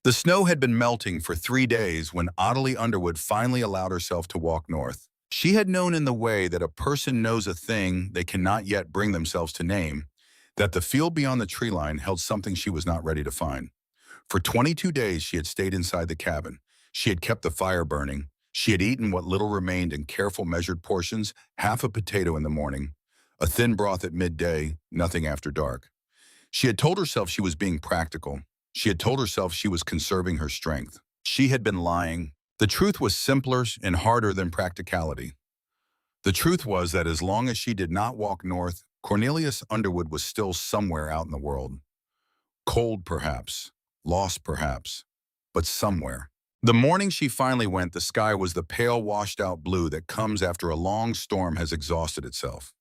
The snow had been melting for 3 days when Adelie Underwood finally allowed herself to walk north. She had known in the way that a person knows a thing they cannot yet bring themselves to name, that the field beyond the tree line held something she was not ready to find. For 22 days she had stayed inside the cabin. She had kept the fire burning. She had eaten what little remained in careful measured portions, half a potato in the morning, a thin broth at midday, nothing after dark. She had told herself she was being practical. She had told herself she was conserving her strength. She had been lying. The truth was simpler and harder than practicality. The truth was that as long as she did not walk north, Cornelius Underwood was still somewhere out in the world. Cold, perhaps. Lost, perhaps. But somewhere. The morning she finally went, the sky was the pale, washed-out blue that comes after a long storm has exhausted itself.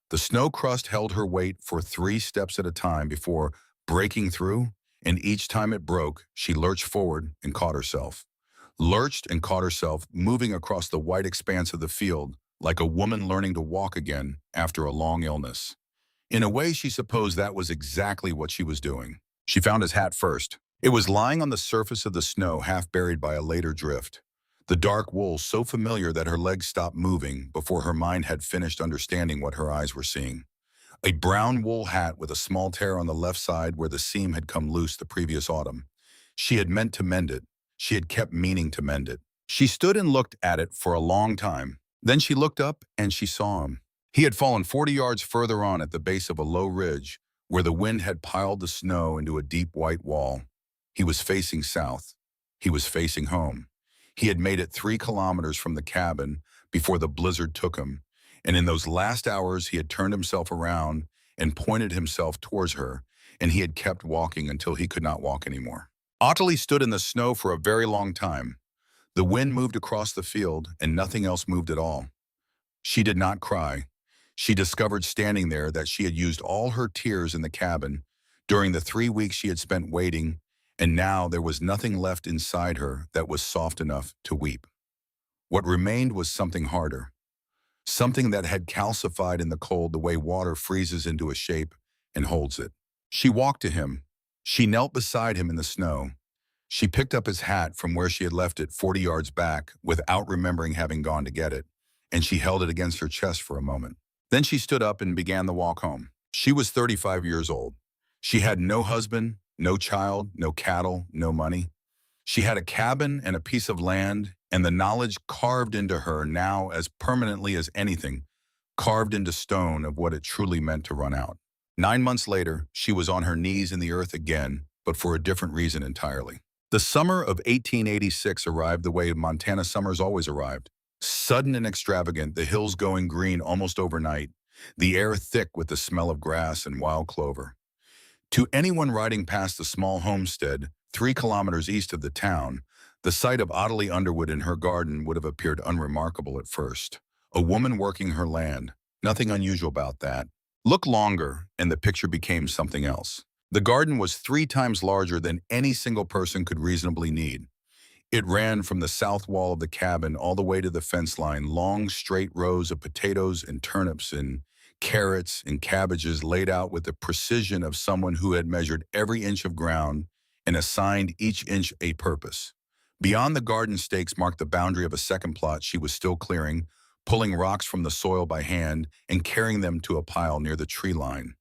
The snow crust held her weight for 3 steps at a time before breaking through, and each time it broke, she lurched forward and caught herself. Lurched and caught herself, moving across the white expanse of the field, like a woman learning to walk again after a long illness. In a way, she supposed that was exactly what she was doing. She found his hat first. It was lying on the surface of the snow, half buried by a later drift. The dark wool so familiar that her legs stopped moving before her mind had finished understanding what her eyes were seeing. A brown wool hat with a small tear on the left side where the seam had come loose the previous autumn. She had meant to mend it. She had kept meaning to mend it. She stood and looked at it for a long time. Then she looked up and she saw him. He had fallen 40 yards further on at the base of a low ridge where the wind had piled the snow into a deep white wall. He was facing south. He was facing home. He had made it 3 kilometers from the cabin before the blizzard took him, and in those last hours he had turned himself around and pointed himself towards her, and he had kept walking until he could not walk anymore. Ottilie stood in the snow for a very long time. The wind moved across the field, and nothing else moved at all. She did not cry. She discovered standing there that she had used all her tears in the cabin during the 3 weeks she had spent waiting, and now there was nothing left inside her that was soft enough to weep. What remained was something harder, something that had calcified in the cold the way water freezes into a shape and holds it. She walked to him. She knelt beside him in the snow. She picked up his hat from where she had left it 40 yards back without remembering having gone to get it, and she held it against her chest for a moment. Then she stood up and began the walk home. She was 35 years old. She had no husband, no child, no cattle, no money. She had a cabin and a piece of land, and the knowledge carved into her now as permanently as anything, carved into stone of what it truly meant to run out. 9 months later, she was on her knees in the earth again, but for a different reason entirely. The summer of 1886 arrived the way Montana summers always arrived. Sudden and extravagant, the hills going green almost overnight, the air thick with the smell of grass and wild clover. To anyone riding past the small homestead, 3 kilometers east of the town, the sight of Adelie Underwood in her garden would have appeared unremarkable at first. A woman working her land, nothing unusual about that. Look longer, and the picture became something else. The garden was 3 times larger than any single person could reasonably need. It ran from the south wall of the cabin all the way to the fence line, long, straight rows of potatoes and turnips and carrots and cabbages laid out with the precision of someone who had measured every inch of ground and assigned each inch a purpose. Beyond the garden stakes marked the boundary of a second plot she was still clearing, pulling rocks from the soil by hand and carrying them to a pile near the tree line.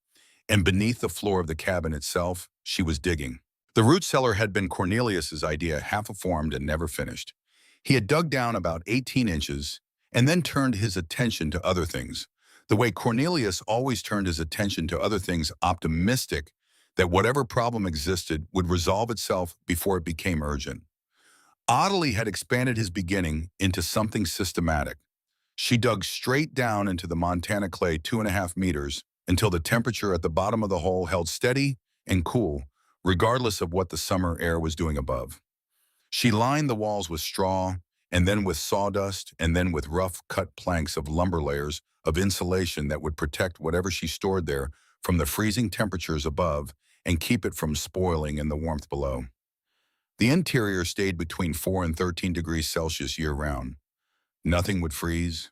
And beneath the floor of the cabin itself, she was digging. The root cellar had been Cornelius's idea, half-formed and never finished. He had dug down about 18 inches and then turned his attention to other things, the way Cornelius always turned his attention to other things, optimistic that whatever problem existed would resolve itself before it became urgent. Adelie had expanded his beginning into something systematic. She dug straight down into the Montana clay 2.5 meters until the temperature at the bottom of the hole held steady and cool, regardless of what the summer air was doing above. She lined the walls with straw, and then with sawdust, and then with rough cut planks of lumber layers of insulation that would protect whatever she stored there from the freezing temperatures above and keep it from spoiling in the warmth below. The interior stayed between 4 and 13 degrees Celsius year-round. Nothing would freeze,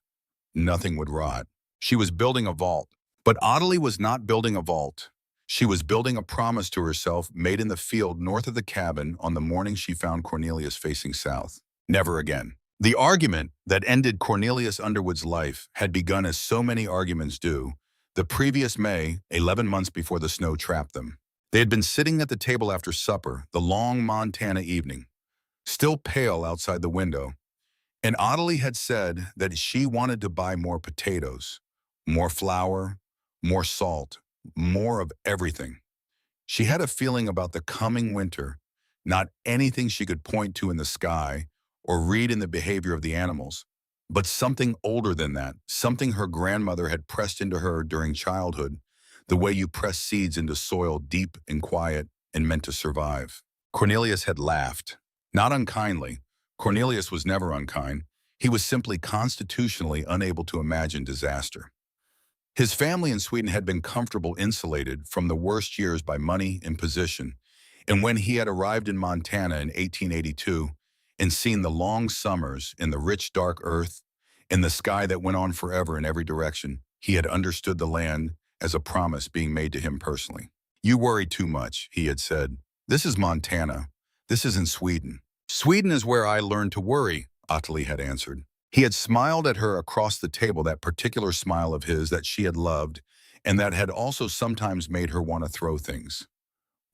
nothing would rot. She was building a vault, but Adelie was not building a vault. She was building a promise to herself made in the field north of the cabin on the morning she found Cornelius facing south. Never again. The argument that ended Cornelius Underwood's life had begun as so many arguments do, the previous May, 11 months before the snow trapped them. They had been sitting at the table after supper, the long Montana evening, still pale outside the window, and Ottilie had said that she wanted to buy more potatoes, more flour, more salt, more of everything. She had a feeling about the coming winter, not anything she could point to in the sky or read in the behavior of the animals, but something older than that, something her grandmother had pressed into her during childhood, the way you press seeds into soil deep and quiet and meant to survive. Cornelius had laughed, not unkindly. Cornelius was never unkind. He was simply constitutionally unable to imagine disaster. His family in Sweden had been comfortable insulated from the worst years by money and position, and when he had arrived in Montana in 1882 and seen the long summers in the rich dark earth and the sky that went on forever in every direction, he had understood the land as a promise being made to him personally. "You worry too much," he had said. "This is Montana. This isn't Sweden." "Sweden is where I learned to worry," Ottilie had answered. He had smiled at her across the table, that particular smile of his that she had loved and that had also sometimes made her want to throw things.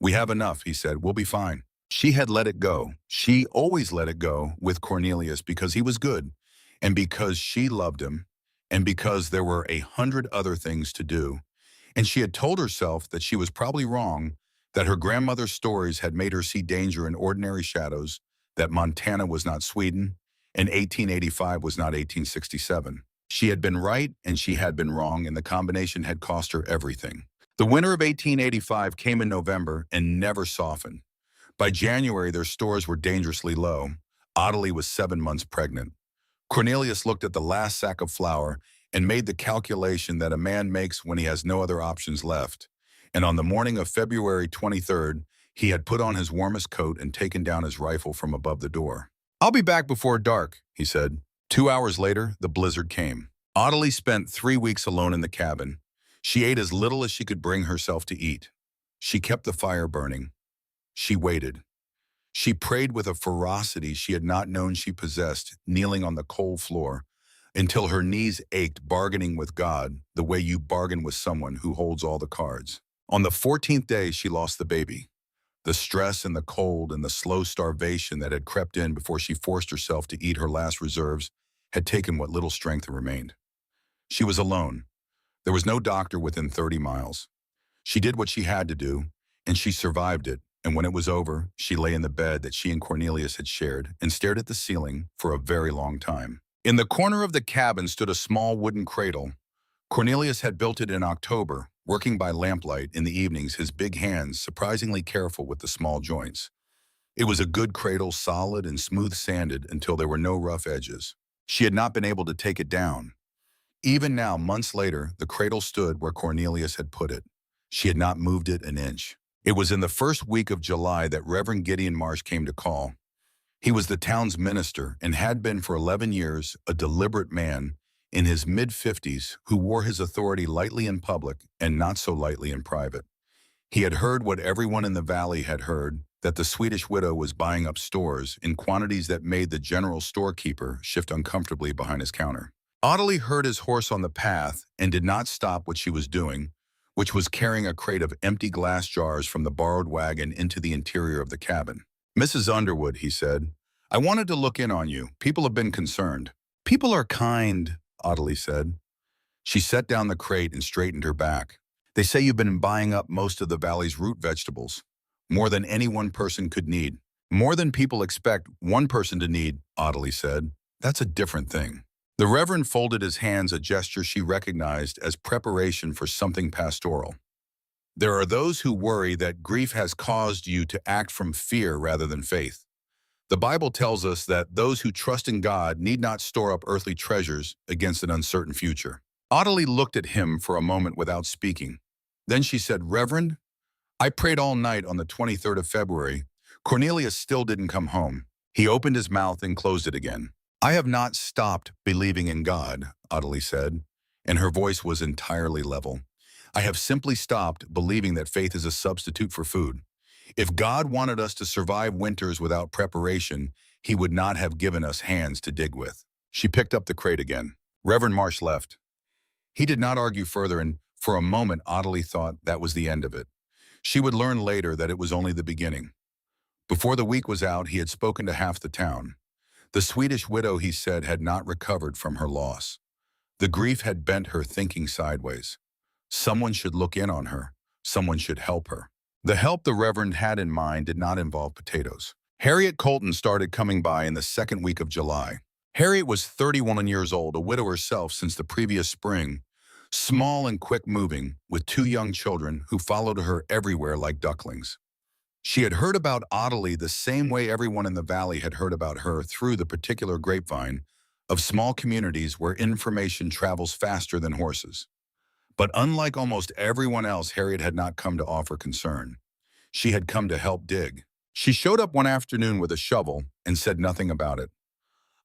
"We have enough," he said. "We'll be fine." She had let it go. She always let it go with Cornelius because he was good and because she loved him and because there were 100 other things to do. And she had told herself that she was probably wrong, that her grandmother's stories had made her see danger in ordinary shadows, that Montana was not Sweden, and 1885 was not 1867. She had been right and she had been wrong, and the combination had cost her everything. The winter of 1885 came in November and never softened. By January, their stores were dangerously low. Ottilie was 7 months pregnant. Cornelius looked at the last sack of flour and made the calculation that a man makes when he has no other options left. And on the morning of February 23rd, he had put on his warmest coat and taken down his rifle from above the door. "I'll be back before dark," he said. 2 hours later, the blizzard came. Ottilie spent 3 weeks alone in the cabin. She ate as little as she could bring herself to eat. She kept the fire burning. She waited. She prayed with a ferocity she had not known she possessed, kneeling on the cold floor, until her knees ached, bargaining with God the way you bargain with someone who holds all the cards. On the 14th day, she lost the baby. The stress and the cold and the slow starvation that had crept in before she forced herself to eat her last reserves had taken what little strength remained. She was alone. There was no doctor within 30 miles. She did what she had to do, and she survived it. And when it was over, she lay in the bed that she and Cornelius had shared and stared at the ceiling for a very long time. In the corner of the cabin stood a small wooden cradle. Cornelius had built it in October, working by lamplight in the evenings, his big hands surprisingly careful with the small joints. It was a good cradle, solid and smooth-sanded until there were no rough edges. She had not been able to take it down. Even now, months later, the cradle stood where Cornelius had put it. She had not moved it an inch. It was in the first week of July that Reverend Gideon Marsh came to call. He was the town's minister and had been for 11 years a deliberate man in his mid-50s who wore his authority lightly in public and not so lightly in private. He had heard what everyone in the valley had heard, that the Swedish widow was buying up stores in quantities that made the general storekeeper shift uncomfortably behind his counter. Ottilie heard his horse on the path and did not stop what she was doing, which was carrying a crate of empty glass jars from the borrowed wagon into the interior of the cabin. "Mrs. Underwood," he said, "I wanted to look in on you. People have been concerned." "People are kind," Ottilie said. She set down the crate and straightened her back. "They say you've been buying up most of the valley's root vegetables. More than any one person could need. More than people expect one person to need," Ottilie said. "That's a different thing." The Reverend folded his hands, a gesture she recognized as preparation for something pastoral. "There are those who worry that grief has caused you to act from fear rather than faith. The Bible tells us that those who trust in God need not store up earthly treasures against an uncertain future." Ottilie looked at him for a moment without speaking. Then she said, "Reverend, I prayed all night on the 23rd of February. Cornelius still didn't come home." He opened his mouth and closed it again. "I have not stopped believing in God," Ottilie said, and her voice was entirely level. I have simply stopped believing that faith is a substitute for food. If God wanted us to survive winters without preparation, he would not have given us hands to dig with. She picked up the crate again. Reverend Marsh left. He did not argue further, and for a moment Ottilie thought that was the end of it. She would learn later that it was only the beginning. Before the week was out, he had spoken to half the town. The Swedish widow, he said, had not recovered from her loss. The grief had bent her thinking sideways. Someone should look in on her. Someone should help her. The help the Reverend had in mind did not involve potatoes. Harriet Colton started coming by in the second week of July. Harriet was 31 years old, a widow herself since the previous spring, small and quick-moving, with two young children who followed her everywhere like ducklings. She had heard about Ottilie the same way everyone in the valley had heard about her, through the particular grapevine of small communities where information travels faster than horses. But unlike almost everyone else, Harriet had not come to offer concern. She had come to help dig. She showed up one afternoon with a shovel and said nothing about it.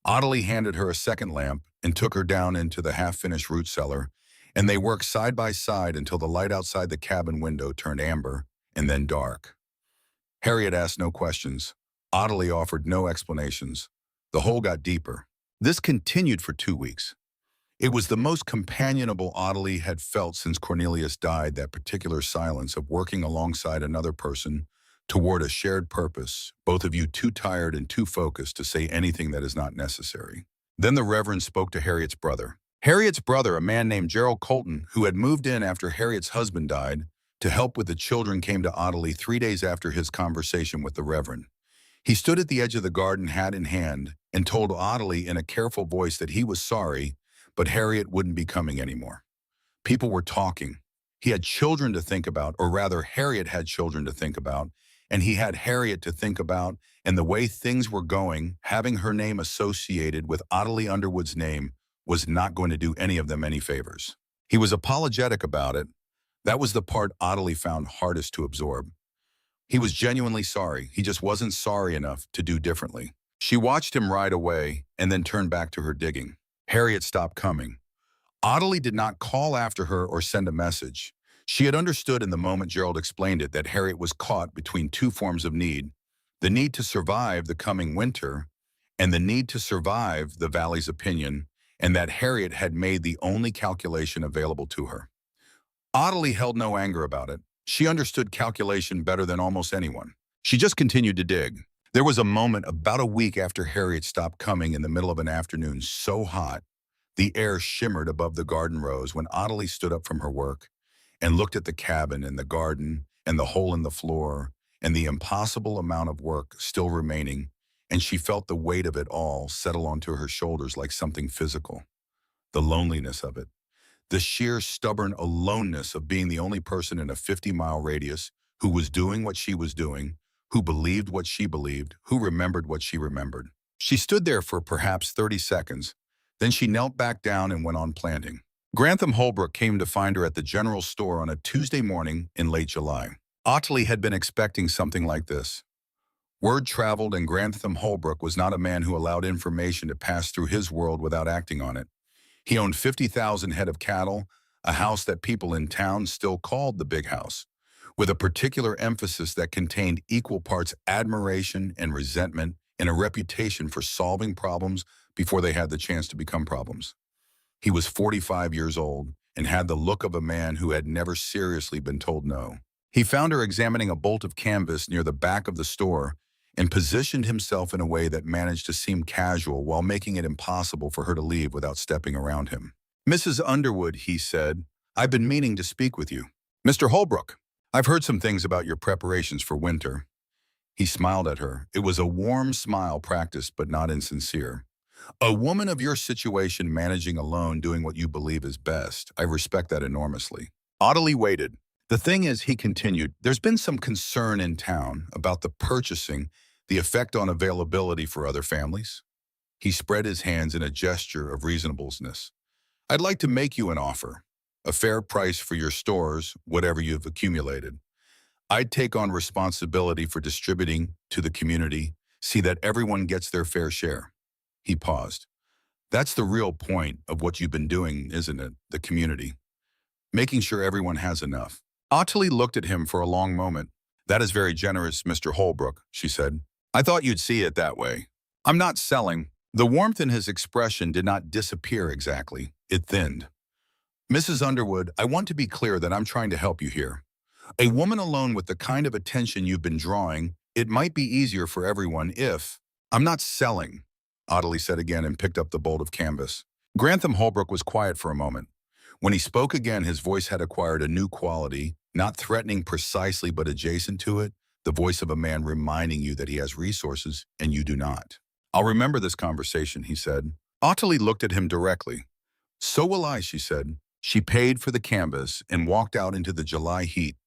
Ottilie handed her a second lamp and took her down into the half-finished root cellar, and they worked side by side until the light outside the cabin window turned amber and then dark. Harriet asked no questions. Ottilie offered no explanations. The hole got deeper. This continued for 2 weeks. It was the most companionable Ottilie had felt since Cornelius died, that particular silence of working alongside another person toward a shared purpose, both of you too tired and too focused to say anything that is not necessary. Then the Reverend spoke to Harriet's brother. Harriet's brother, a man named Gerald Colton, who had moved in after Harriet's husband died to help with the children, came to Ottilie 3 days after his conversation with the Reverend. He stood at the edge of the garden, hat in hand, and told Ottilie in a careful voice that he was sorry, but Harriet wouldn't be coming anymore. People were talking. He had children to think about, or rather, Harriet had children to think about, and he had Harriet to think about, and the way things were going, having her name associated with Ottilie Underwood's name was not going to do any of them any favors. He was apologetic about it. That was the part Ottilie found hardest to absorb. He was genuinely sorry. He just wasn't sorry enough to do differently. She watched him ride away and then turned back to her digging. Harriet stopped coming. Ottilie did not call after her or send a message. She had understood in the moment Gerald explained it that Harriet was caught between two forms of need: the need to survive the coming winter and the need to survive the valley's opinion, and that Harriet had made the only calculation available to her. Ottilie held no anger about it. She understood calculation better than almost anyone. She just continued to dig. There was a moment about a week after Harriet stopped coming, in the middle of an afternoon so hot, the air shimmered above the garden rows, when Ottilie stood up from her work and looked at the cabin and the garden and the hole in the floor and the impossible amount of work still remaining, and she felt the weight of it all settle onto her shoulders like something physical. The loneliness of it. The sheer stubborn aloneness of being the only person in a 50-mile radius who was doing what she was doing, who believed what she believed, who remembered what she remembered. She stood there for perhaps 30 seconds. Then she knelt back down and went on planting. Grantham Holbrook came to find her at the general store on a Tuesday morning in late July. Ottilie had been expecting something like this. Word traveled, and Grantham Holbrook was not a man who allowed information to pass through his world without acting on it. He owned 50,000 head of cattle, a house that people in town still called the Big House, with a particular emphasis that contained equal parts admiration and resentment, and a reputation for solving problems before they had the chance to become problems. He was 45 years old and had the look of a man who had never seriously been told no. He found her examining a bolt of canvas near the back of the store and positioned himself in a way that managed to seem casual while making it impossible for her to leave without stepping around him. "Mrs. Underwood," he said, "I've been meaning to speak with you." "Mr. Holbrook, I've heard some things about your preparations for winter." He smiled at her. It was a warm smile, practiced but not insincere. "A woman of your situation, managing alone, doing what you believe is best. I respect that enormously." Ottilie waited. "The thing is," he continued, "there's been some concern in town about the purchasing, the effect on availability for other families." He spread his hands in a gesture of reasonableness. "I'd like to make you an offer. A fair price for your stores, whatever you've accumulated. I'd take on responsibility for distributing to the community, see that everyone gets their fair share." He paused. "That's the real point of what you've been doing, isn't it? The community." making sure everyone has enough. Ottilie looked at him for a long moment. "That is very generous, Mr. Holbrook," she said. "I thought you'd see it that way. I'm not selling." The warmth in his expression did not disappear exactly. It thinned. "Mrs. Underwood, I want to be clear that I'm trying to help you here. A woman alone with the kind of attention you've been drawing, it might be easier for everyone if—" "I'm not selling," Ottilie said again and picked up the bolt of canvas. Grantham Holbrook was quiet for a moment. When he spoke again, his voice had acquired a new quality, not threatening precisely but adjacent to it, the voice of a man reminding you that he has resources and you do not. "I'll remember this conversation," he said. Ottilie looked at him directly. "So will I," she said. She paid for the canvas and walked out into the July heat,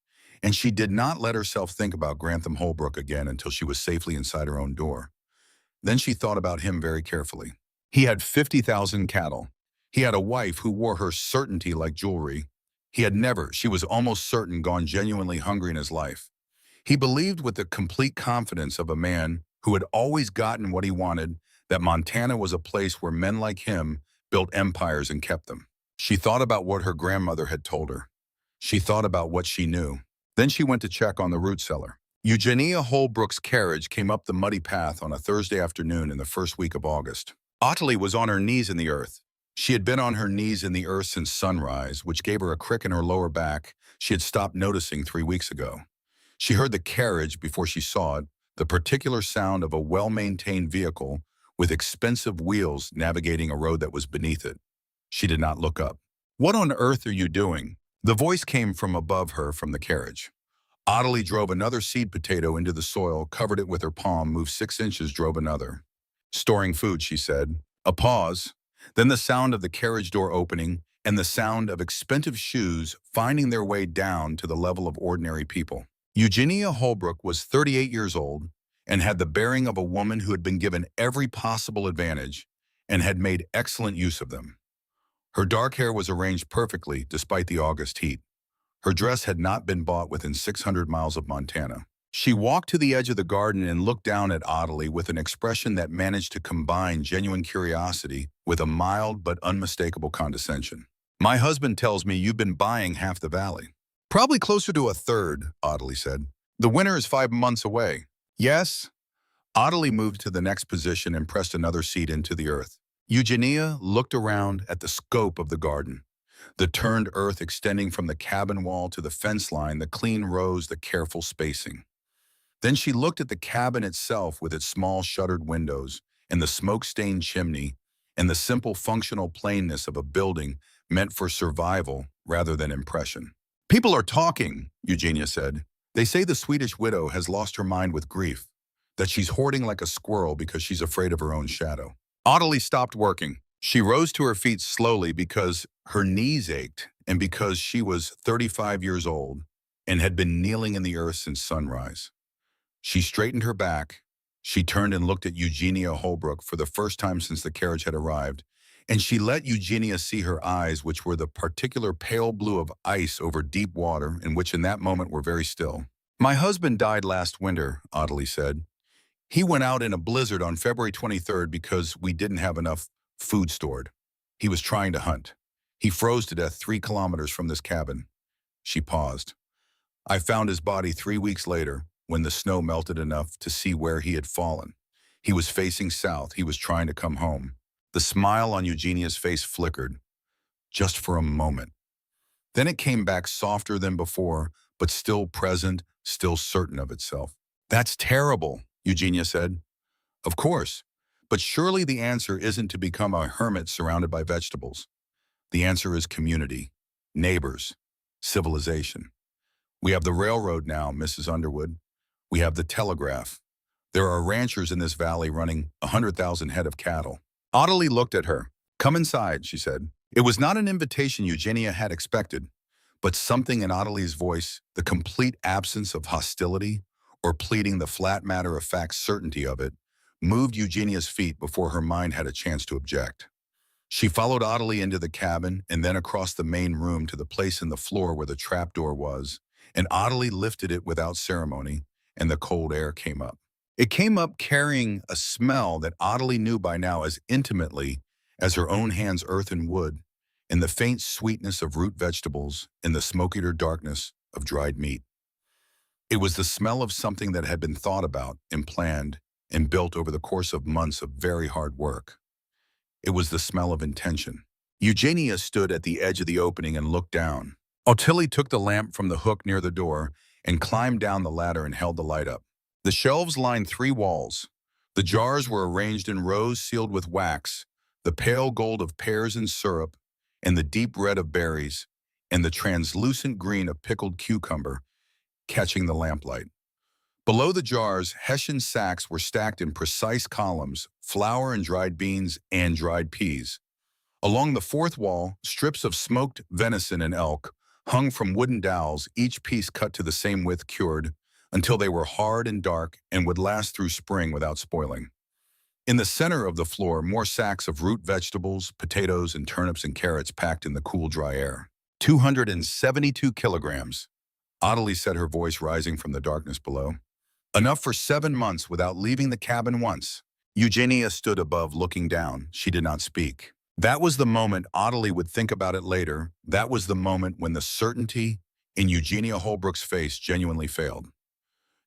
and she did not let herself think about Grantham Holbrook again until she was safely inside her own door. Then she thought about him very carefully. He had 50,000 cattle. He had a wife who wore her certainty like jewelry. He had never, she was almost certain, gone genuinely hungry in his life. He believed with the complete confidence of a man who had always gotten what he wanted that Montana was a place where men like him built empires and kept them. She thought about what her grandmother had told her. She thought about what she knew. Then she went to check on the root cellar. Eugenia Holbrook's carriage came up the muddy path on a Thursday afternoon in the first week of August. Ottilie was on her knees in the earth. She had been on her knees in the earth since sunrise, which gave her a crick in her lower back she had stopped noticing 3 weeks ago. She heard the carriage before she saw it, the particular sound of a well-maintained vehicle with expensive wheels navigating a road that was beneath it. She did not look up. "What on earth are you doing?" The voice came from above her from the carriage. Ottilie drove another seed potato into the soil, covered it with her palm, moved 6 inches, drove another. "Storing food," she said. A pause, then the sound of the carriage door opening and the sound of expensive shoes finding their way down to the level of ordinary people. Eugenia Holbrook was 38 years old and had the bearing of a woman who had been given every possible advantage and had made excellent use of them. Her dark hair was arranged perfectly despite the August heat. Her dress had not been bought within 600 miles of Montana. She walked to the edge of the garden and looked down at Ottilie with an expression that managed to combine genuine curiosity with a mild but unmistakable condescension. "My husband tells me you've been buying half the valley." "Probably closer to a third," Ottilie said. "The winter is 5 months away." "Yes." Ottilie moved to the next position and pressed another seed into the earth. Eugenia looked around at the scope of the garden. The turned earth extending from the cabin wall to the fence line, the clean rows, the careful spacing. Then she looked at the cabin itself with its small shuttered windows and the smoke-stained chimney and the simple functional plainness of a building meant for survival rather than impression. "People are talking," Eugenia said. "They say the Swedish widow has lost her mind with grief, that she's hoarding like a squirrel because she's afraid of her own shadow." Ottilie stopped working. She rose to her feet slowly because her knees ached and because she was 35 years old and had been kneeling in the earth since sunrise. She straightened her back. She turned and looked at Eugenia Holbrook for the first time since the carriage had arrived, and she let Eugenia see her eyes, which were the particular pale blue of ice over deep water and which in that moment were very still. "My husband died last winter," Ottilie said. "He went out in a blizzard on February 23rd because we didn't have enough food stored. He was trying to hunt. He froze to death 3 kilometers from this cabin." She paused. "I found his body 3 weeks later when the snow melted enough to see where he had fallen. He was facing south. He was trying to come home." The smile on Eugenia's face flickered, just for a moment. Then it came back softer than before, but still present, still certain of itself. "That's terrible," Eugenia said. "Of course, but surely the answer isn't to become a hermit surrounded by vegetables. The answer is community, neighbors, civilization. We have the railroad now, Mrs. Underwood. We have the telegraph. There are ranchers in this valley running 100,000 head of cattle." Ottilie looked at her. "Come inside," she said. It was not an invitation Eugenia had expected, but something in Ottilie's voice, the complete absence of hostility or pleading the flat matter-of-fact certainty of it, moved Eugenia's feet before her mind had a chance to object. She followed Ottilie into the cabin and then across the main room to the place in the floor where the trapdoor was, and Ottilie lifted it without ceremony, and the cold air came up. It came up carrying a smell that Ottilie knew by now as intimately as her own hands' earth and wood, in the faint sweetness of root vegetables, in the smokier darkness of dried meat. It was the smell of something that had been thought about and planned and built over the course of months of very hard work. It was the smell of intention. Eugenia stood at the edge of the opening and looked down. Ottilie took the lamp from the hook near the door and climbed down the ladder and held the light up. The shelves lined 3 walls. The jars were arranged in rows sealed with wax, the pale gold of pears and syrup, and the deep red of berries, and the translucent green of pickled cucumber, catching the lamplight. Below the jars, Hessian sacks were stacked in precise columns, flour and dried beans and dried peas. Along the 4th wall, strips of smoked venison and elk hung from wooden dowels, each piece cut to the same width, cured, until they were hard and dark and would last through spring without spoiling. In the center of the floor, more sacks of root vegetables, potatoes, and turnips and carrots packed in the cool, dry air. 272 kilograms. Ottilie said, her voice rising from the darkness below. Enough for 7 months without leaving the cabin once. Eugenia stood above, looking down. She did not speak. That was the moment Ottilie would think about it later. That was the moment when the certainty in Eugenia Holbrook's face genuinely failed.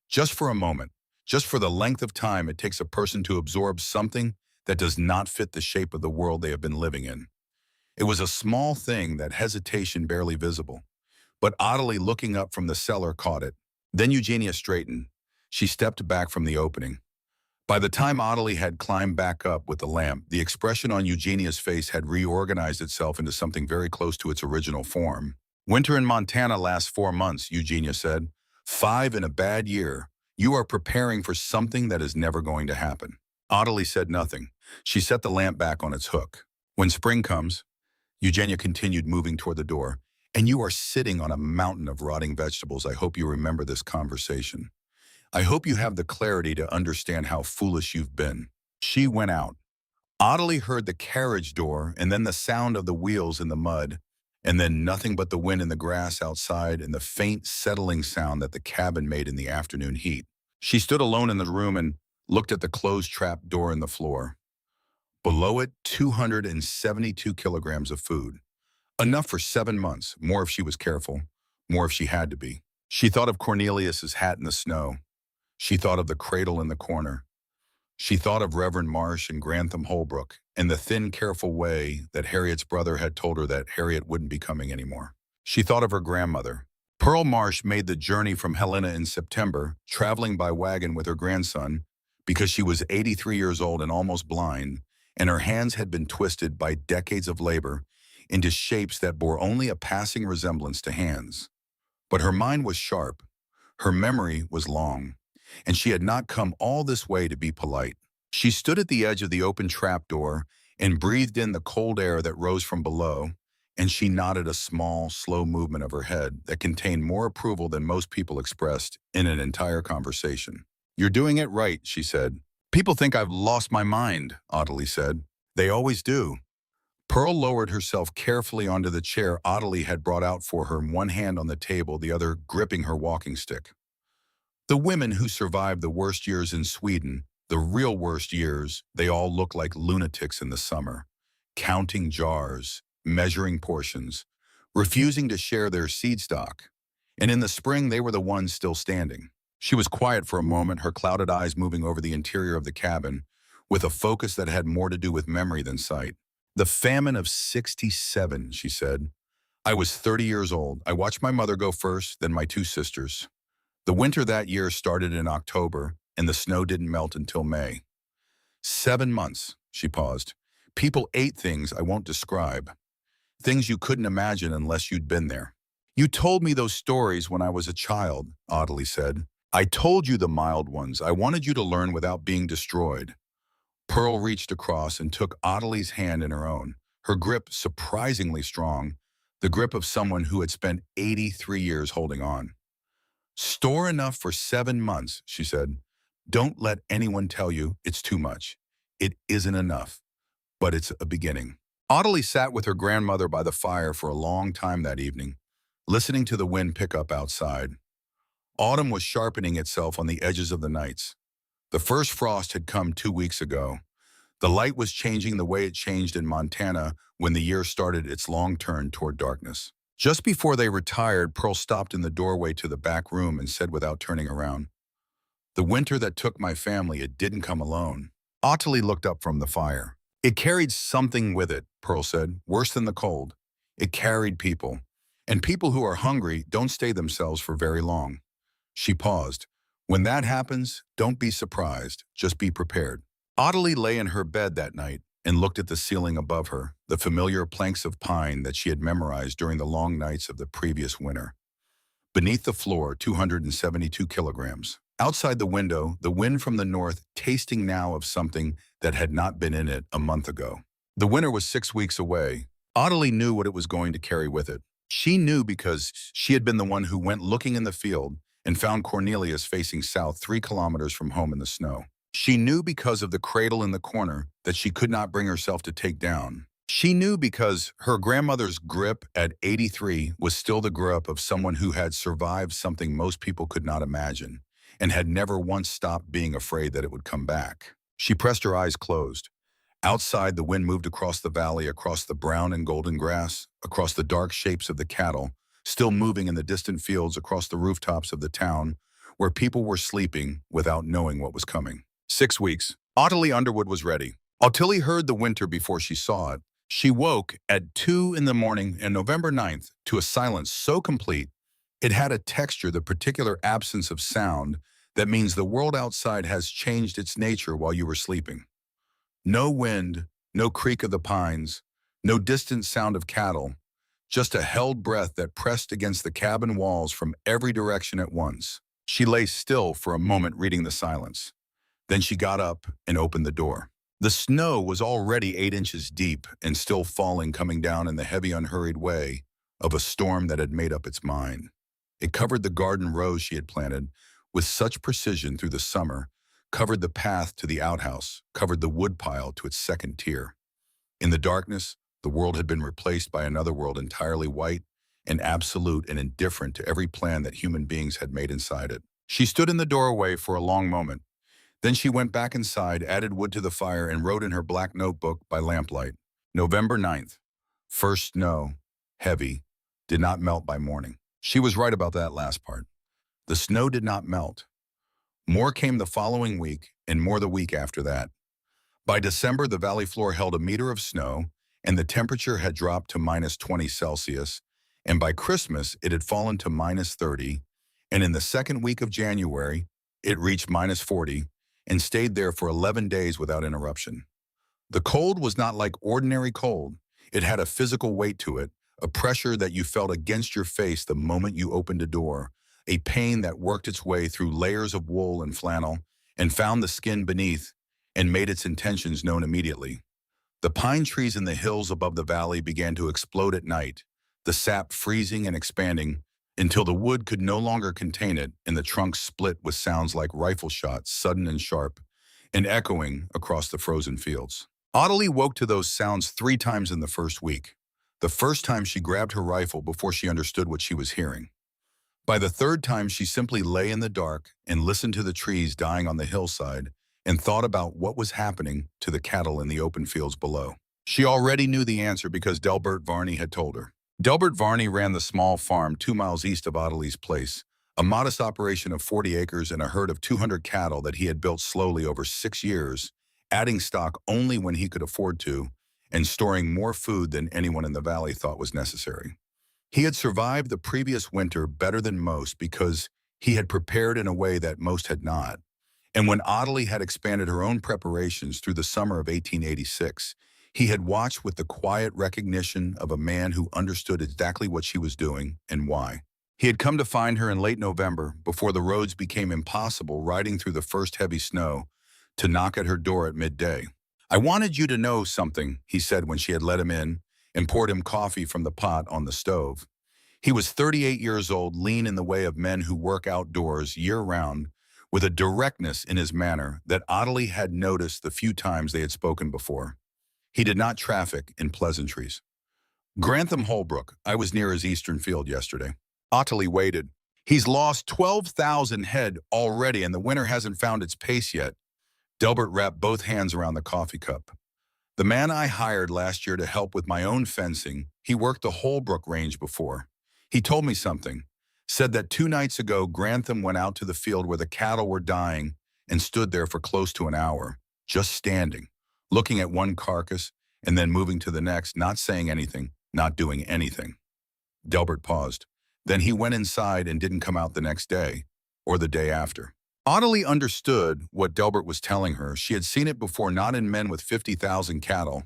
Just for a moment, just for the length of time it takes a person to absorb something that does not fit the shape of the world they have been living in. It was a small thing, that hesitation barely visible. But Ottilie, looking up from the cellar, caught it. Then Eugenia straightened. She stepped back from the opening. By the time Ottilie had climbed back up with the lamp, the expression on Eugenia's face had reorganized itself into something very close to its original form. Winter in Montana lasts 4 months, Eugenia said. 5 in a bad year. You are preparing for something that is never going to happen. Ottilie said nothing. She set the lamp back on its hook. When spring comes, Eugenia continued, moving toward the door, and you are sitting on a mountain of rotting vegetables. I hope you remember this conversation. I hope you have the clarity to understand how foolish you've been. She went out. Ottilie heard the carriage door and then the sound of the wheels in the mud, and then nothing but the wind in the grass outside and the faint settling sound that the cabin made in the afternoon heat. She stood alone in the room and looked at the closed trap door in the floor. Below it, 272 kilograms of food. Enough for 7 months, more if she was careful, more if she had to be. She thought of Cornelius's hat in the snow. She thought of the cradle in the corner. She thought of Reverend Marsh and Grantham Holbrook and the thin, careful way that Harriet's brother had told her that Harriet wouldn't be coming anymore. She thought of her grandmother. Pearl Marsh made the journey from Helena in September, traveling by wagon with her grandson, because she was 83 years old and almost blind, and her hands had been twisted by decades of labor into shapes that bore only a passing resemblance to hands. But her mind was sharp. Her memory was long. And she had not come all this way to be polite. She stood at the edge of the open trapdoor and breathed in the cold air that rose from below, and she nodded a small, slow movement of her head that contained more approval than most people expressed in an entire conversation. You're doing it right, she said. People think I've lost my mind, Ottilie said. They always do. Pearl lowered herself carefully onto the chair Ottilie had brought out for her, one hand on the table, the other gripping her walking stick. The women who survived the worst years in Sweden, the real worst years, they all look like lunatics in the summer, counting jars, measuring portions, refusing to share their seed stock. And in the spring, they were the ones still standing. She was quiet for a moment, her clouded eyes moving over the interior of the cabin, with a focus that had more to do with memory than sight. The famine of '67, she said. I was 30 years old. I watched my mother go first, then my 2 sisters. The winter that year started in October, and the snow didn't melt until May. 7 months, she paused. People ate things I won't describe. Things you couldn't imagine unless you'd been there. You told me those stories when I was a child, Ottilie said. I told you the mild ones. I wanted you to learn without being destroyed. Pearl reached across and took Ottilie's hand in her own, her grip surprisingly strong, the grip of someone who had spent 83 years holding on. Store enough for 7 months, she said. Don't let anyone tell you it's too much. It isn't enough, but it's a beginning. Ottilie sat with her grandmother by the fire for a long time that evening, listening to the wind pick up outside. Autumn was sharpening itself on the edges of the nights. The first frost had come 2 weeks ago. The light was changing the way it changed in Montana when the year started its long turn toward darkness. Just before they retired, Pearl stopped in the doorway to the back room and said without turning around, "The winter that took my family, it didn't come alone." Ottilie looked up from the fire. "It carried something with it," Pearl said, "worse than the cold. It carried people. And people who are hungry don't stay themselves for very long." She paused. "When that happens, don't be surprised. Just be prepared." Ottilie lay in her bed that night and looked at the ceiling above her, the familiar planks of pine that she had memorized during the long nights of the previous winter. Beneath the floor, 272 kilograms. Outside the window, the wind from the north tasting now of something that had not been in it a month ago. The winter was 6 weeks away. Ottilie knew what it was going to carry with it. She knew because she had been the one who went looking in the field and found Cornelius facing south 3 kilometers from home in the snow. She knew because of the cradle in the corner that she could not bring herself to take down. She knew because her grandmother's grip at 83 was still the grip of someone who had survived something most people could not imagine and had never once stopped being afraid that it would come back. She pressed her eyes closed. Outside, the wind moved across the valley, across the brown and golden grass, across the dark shapes of the cattle, still moving in the distant fields, across the rooftops of the town, where people were sleeping without knowing what was coming. 6 weeks. Ottilie Underwood was ready. Ottilie heard the winter before she saw it. She woke at 2 in the morning on November 9th to a silence so complete, it had a texture, the particular absence of sound, that means the world outside has changed its nature while you were sleeping. No wind, no creak of the pines, no distant sound of cattle, just a held breath that pressed against the cabin walls from every direction at once. She lay still for a moment reading the silence. Then she got up and opened the door. The snow was already 8 inches deep and still falling, coming down in the heavy, unhurried way of a storm that had made up its mind. It covered the garden rows she had planted with such precision through the summer, covered the path to the outhouse, covered the woodpile to its second tier. In the darkness, the world had been replaced by another world entirely white and absolute and indifferent to every plan that human beings had made inside it. She stood in the doorway for a long moment. Then she went back inside, added wood to the fire, and wrote in her black notebook by lamplight. November 9th. First snow, heavy, did not melt by morning. She was right about that last part. The snow did not melt. More came the following week, and more the week after that. By December, the valley floor held a meter of snow, and the temperature had dropped to -20°C, and by Christmas, it had fallen to -30, and in the second week of January, it reached -40, and stayed there for 11 days without interruption. The cold was not like ordinary cold. It had a physical weight to it, a pressure that you felt against your face the moment you opened a door, a pain that worked its way through layers of wool and flannel and found the skin beneath and made its intentions known immediately. The pine trees in the hills above the valley began to explode at night, the sap freezing and expanding until the wood could no longer contain it and the trunks split with sounds like rifle shots, sudden and sharp, and echoing across the frozen fields. Ottilie woke to those sounds 3 times in the first week. The first time she grabbed her rifle before she understood what she was hearing. By the third time, she simply lay in the dark and listened to the trees dying on the hillside and thought about what was happening to the cattle in the open fields below. She already knew the answer because Delbert Varney had told her. Delbert Varney ran the small farm 2 miles east of Ottilie's place, a modest operation of 40 acres and a herd of 200 cattle that he had built slowly over 6 years, adding stock only when he could afford to, and storing more food than anyone in the valley thought was necessary. He had survived the previous winter better than most because he had prepared in a way that most had not. And when Ottilie had expanded her own preparations through the summer of 1886, he had watched with the quiet recognition of a man who understood exactly what she was doing and why. He had come to find her in late November, before the roads became impossible, riding through the first heavy snow, to knock at her door at midday. "I wanted you to know something," he said when she had let him in and poured him coffee from the pot on the stove. He was 38 years old, lean in the way of men who work outdoors year-round, with a directness in his manner that Ottilie had noticed the few times they had spoken before. He did not traffic in pleasantries. "Grantham Holbrook, I was near his eastern field yesterday." Ottilie waited. "He's lost 12,000 head already and the winter hasn't found its pace yet. Delbert wrapped both hands around the coffee cup. The man I hired last year to help with my own fencing, he worked the Holbrook range before. He told me something. Said that 2 nights ago, Grantham went out to the field where the cattle were dying and stood there for close to an hour, just standing, looking at one carcass and then moving to the next, not saying anything, not doing anything. Delbert paused. Then he went inside and didn't come out the next day, or the day after. Ottilie understood what Delbert was telling her. She had seen it before, not in men with 50,000 cattle,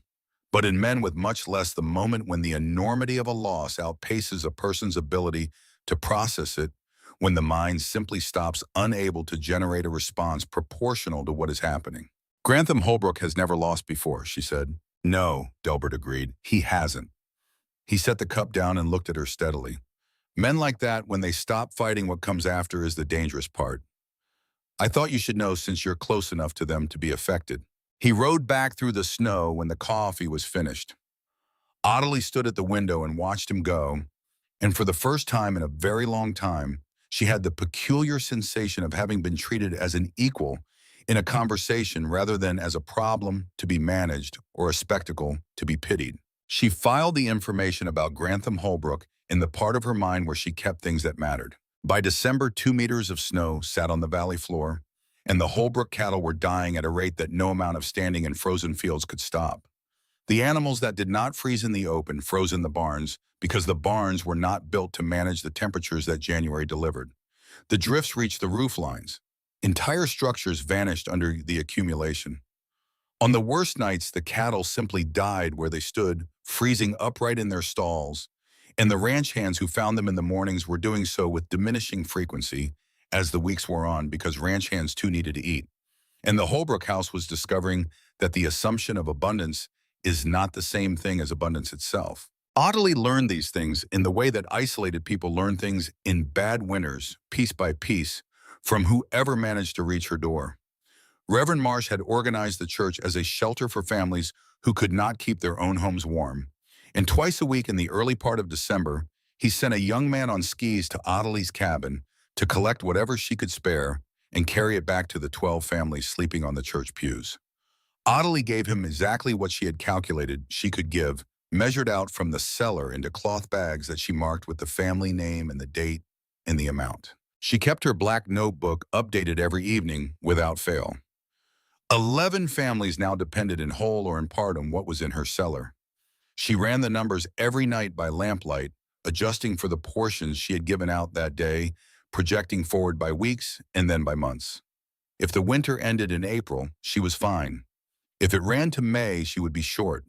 but in men with much less, the moment when the enormity of a loss outpaces a person's ability to process it, when the mind simply stops, unable to generate a response proportional to what is happening. Grantham Holbrook has never lost before, she said. No, Delbert agreed. He hasn't. He set the cup down and looked at her steadily. Men like that, when they stop fighting, what comes after is the dangerous part. I thought you should know since you're close enough to them to be affected. He rode back through the snow when the coffee was finished. Ottilie stood at the window and watched him go, and for the first time in a very long time, she had the peculiar sensation of having been treated as an equal in a conversation rather than as a problem to be managed or a spectacle to be pitied. She filed the information about Grantham Holbrook in the part of her mind where she kept things that mattered. By December, 2 meters of snow sat on the valley floor, and the Holbrook cattle were dying at a rate that no amount of standing in frozen fields could stop. The animals that did not freeze in the open froze in the barns because the barns were not built to manage the temperatures that January delivered. The drifts reached the roof lines. Entire structures vanished under the accumulation. On the worst nights, the cattle simply died where they stood, freezing upright in their stalls, and the ranch hands who found them in the mornings were doing so with diminishing frequency as the weeks wore on because ranch hands too needed to eat. And the Holbrook house was discovering that the assumption of abundance is not the same thing as abundance itself. Ottilie learned these things in the way that isolated people learn things in bad winters, piece by piece, from whoever managed to reach her door. Reverend Marsh had organized the church as a shelter for families who could not keep their own homes warm. And twice a week in the early part of December, he sent a young man on skis to Ottilie's cabin to collect whatever she could spare and carry it back to the 12 families sleeping on the church pews. Ottilie gave him exactly what she had calculated she could give, measured out from the cellar into cloth bags that she marked with the family name and the date and the amount. She kept her black notebook updated every evening without fail. 11 families now depended in whole or in part on what was in her cellar. She ran the numbers every night by lamplight, adjusting for the portions she had given out that day, projecting forward by weeks and then by months. If the winter ended in April, she was fine. If it ran to May, she would be short.